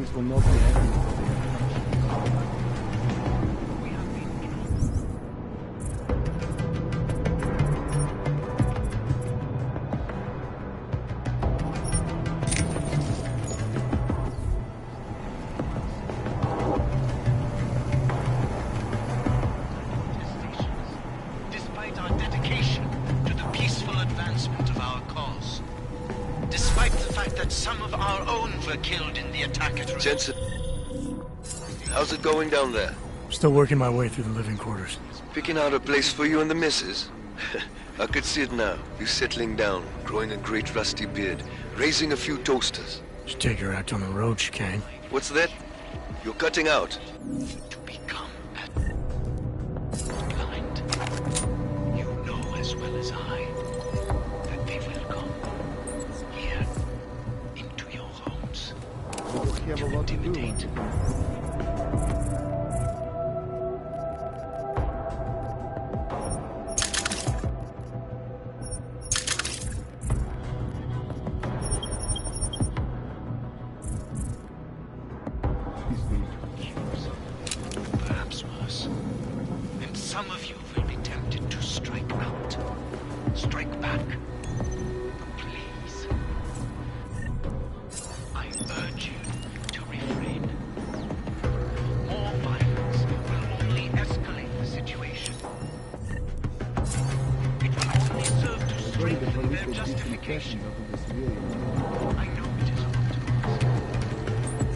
police will not be happy with the Despite our dedication to the peaceful advancement of our cause, despite the fact that some of our own were killed in the attack at Jensen, how's it going down there? Still working my way through the living quarters. Picking out a place for you and the missus? I could see it now. You settling down, growing a great rusty beard, raising a few toasters. Should take your act on the road, Chicane. What's that? You're cutting out. To become blind. You know as well as I that they will come here into your homes have a lot to intimidate. Perhaps worse. And some of you will be tempted to strike out. Strike back. Please. I urge you to refrain. More violence will only escalate the situation. It will only serve to strengthen their justification. I know it is hard to ask.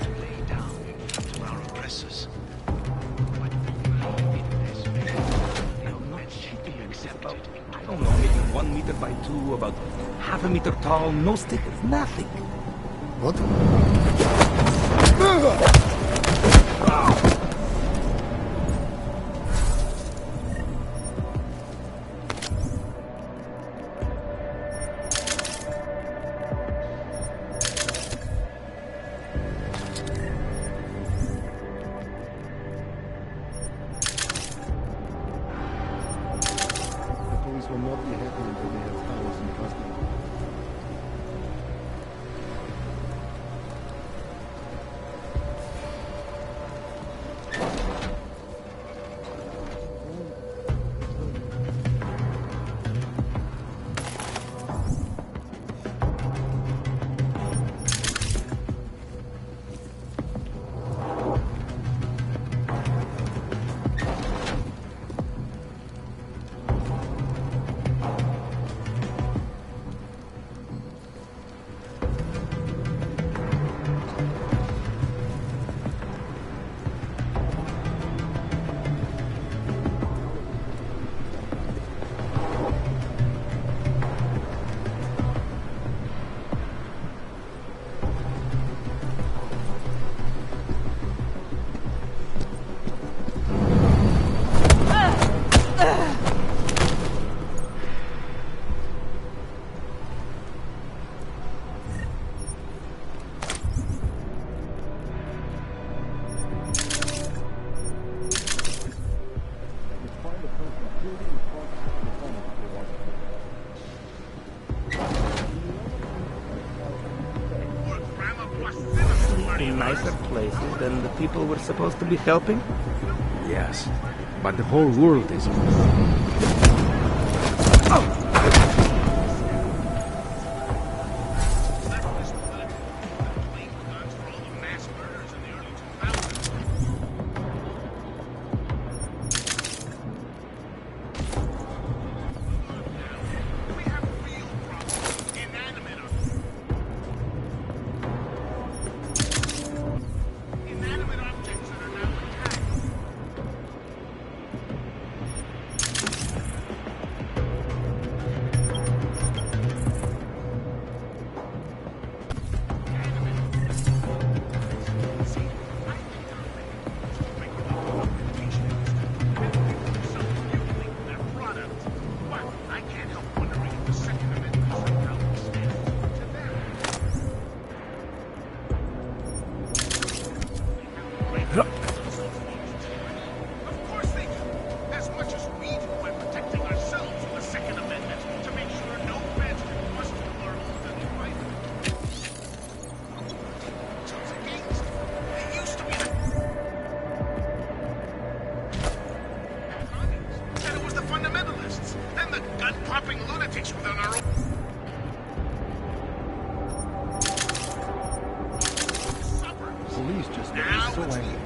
To lay down in front of our oppressors. But only in this way will men be accepted. I don't know, maybe 1 meter by 2, about half a meter tall, no stickers, nothing. What? The police will not be happy until they have Talos in custody. In nicer places than the people we're supposed to be helping? Yes, but the whole world is... so angry.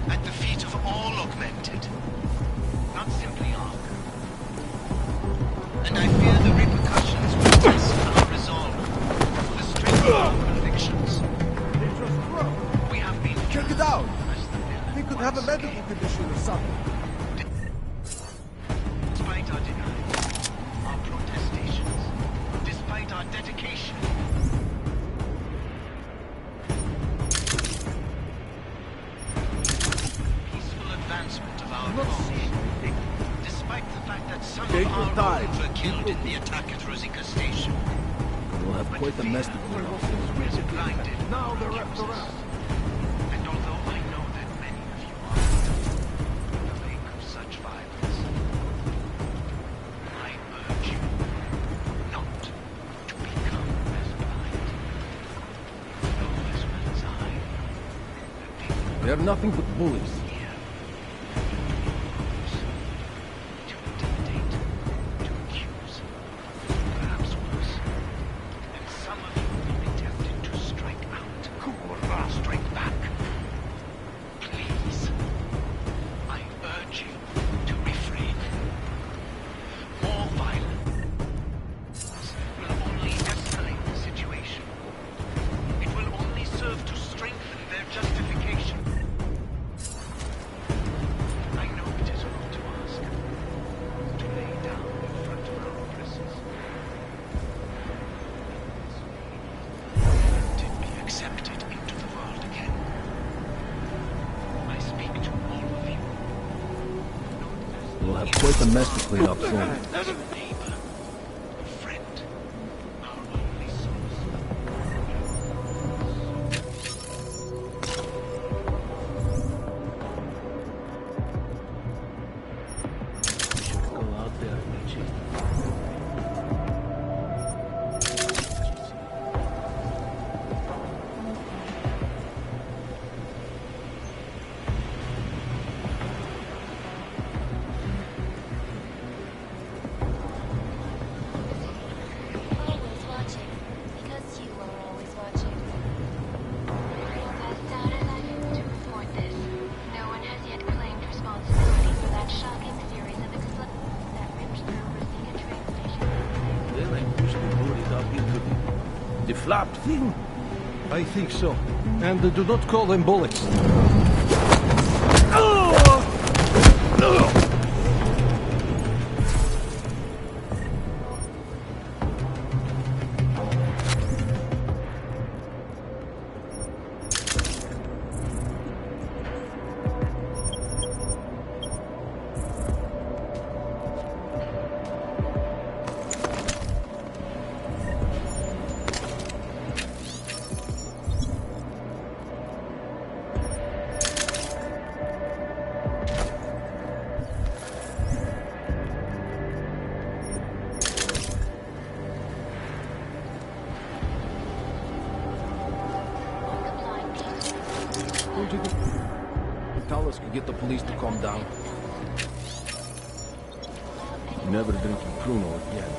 At the feet of all augmented, not simply Ark. And I fear the repercussions will test our resolve, the strength of our convictions. We have been Check it out! He could have a medical condition or something. Despite our denials, our protestations, despite our dedication, peaceful advancement of our cause, despite the fact that some Take of your our time. own were killed in the attack at Rosika Station. We'll have quite a mess to clean up soon. We're blinded. Now they're after us. And although I know that many of you are in the wake of such violence, I urge you not to become as blind. Know as well as I that people They're nothing but bullies. to intimidate, to accuse, perhaps worse. And some of you will be tempted to strike out, or strike back. Please, I urge you to refrain. More violence will only escalate the situation. It will only serve to strengthen their justification. I know it is a lot to ask, to lay down in front of our oppressors. Let it be accepted into the world again. I speak to all of you. We'll have quite a mess to clean up soon. As a neighbor, a friend, our only source. Go out there, Michi. Always watching, because you are always watching. As sad as I am to report this, no one has yet claimed responsibility for that shocking series of explosions that ripped through Rosika train station. Then I push the bodies up into the flapped thing. I think so. And do not call them bullets. Where'd you go? Talos could get the police to calm down. Never drinking Pruno again.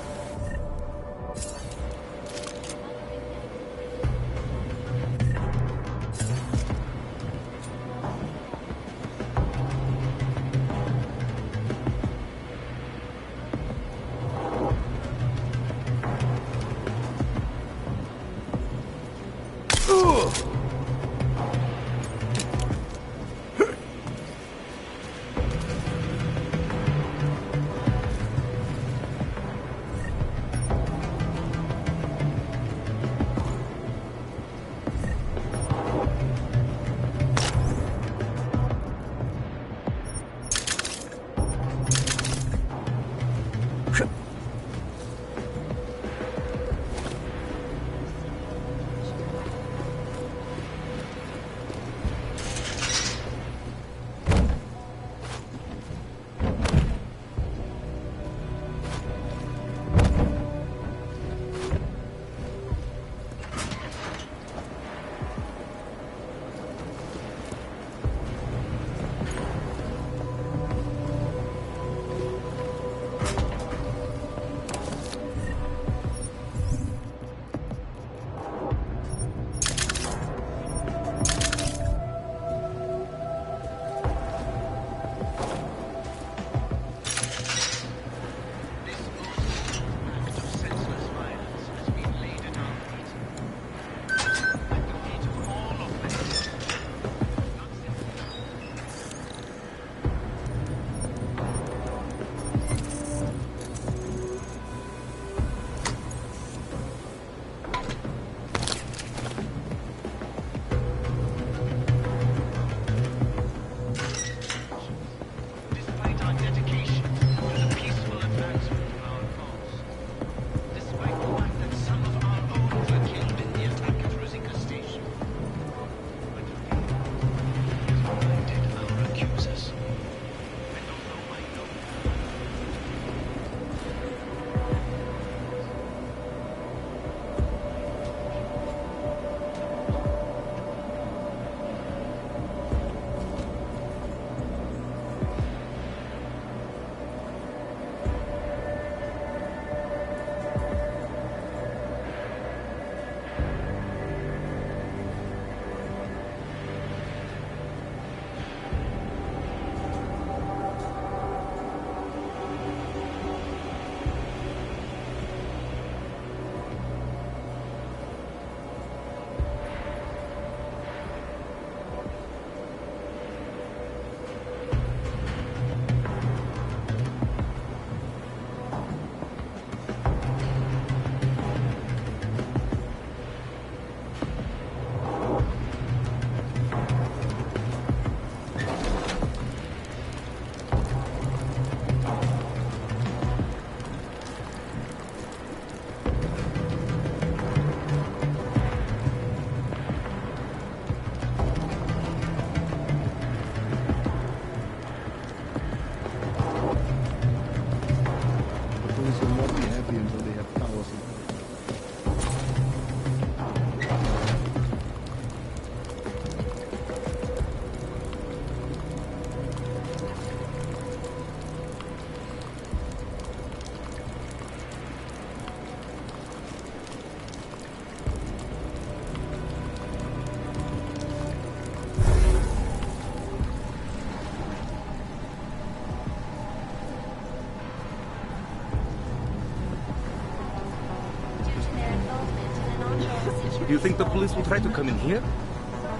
Do you think the police will try to come in here?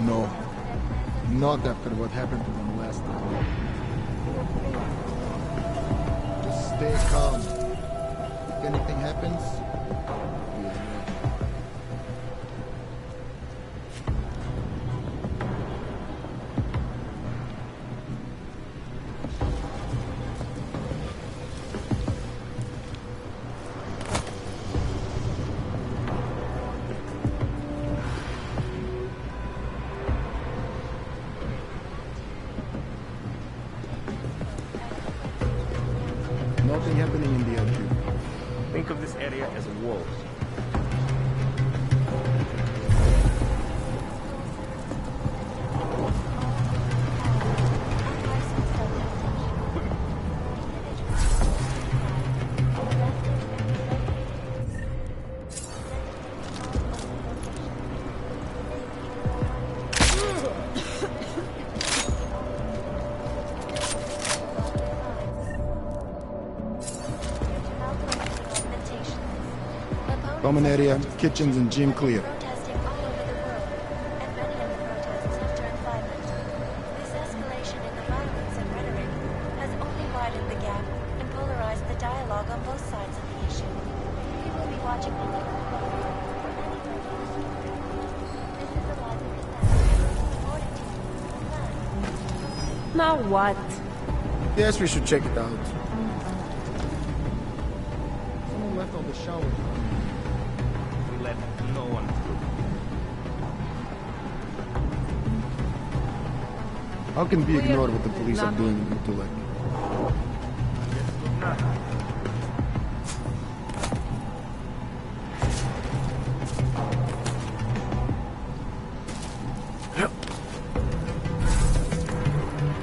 No. Not after what happened to them last time. Just stay calm. If anything happens, we'll know. Nothing happening in the LQ. Think of this area as a wall. Common area, kitchens and gym clear. Protesting all over the world, and many of the protests have turned violent. This escalation in the violence and rhetoric has only widened the gap and polarized the dialogue on both sides of the issue. We will be watching the news. This is a live example. Now what? Yes, we should check it out. Someone left all the showers. We let no one through. How can we ignore what the police are doing in Utulek?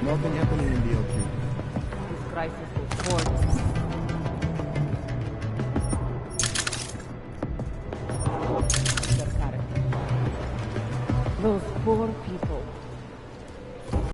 Nothing happening in the LQ. This crisis will force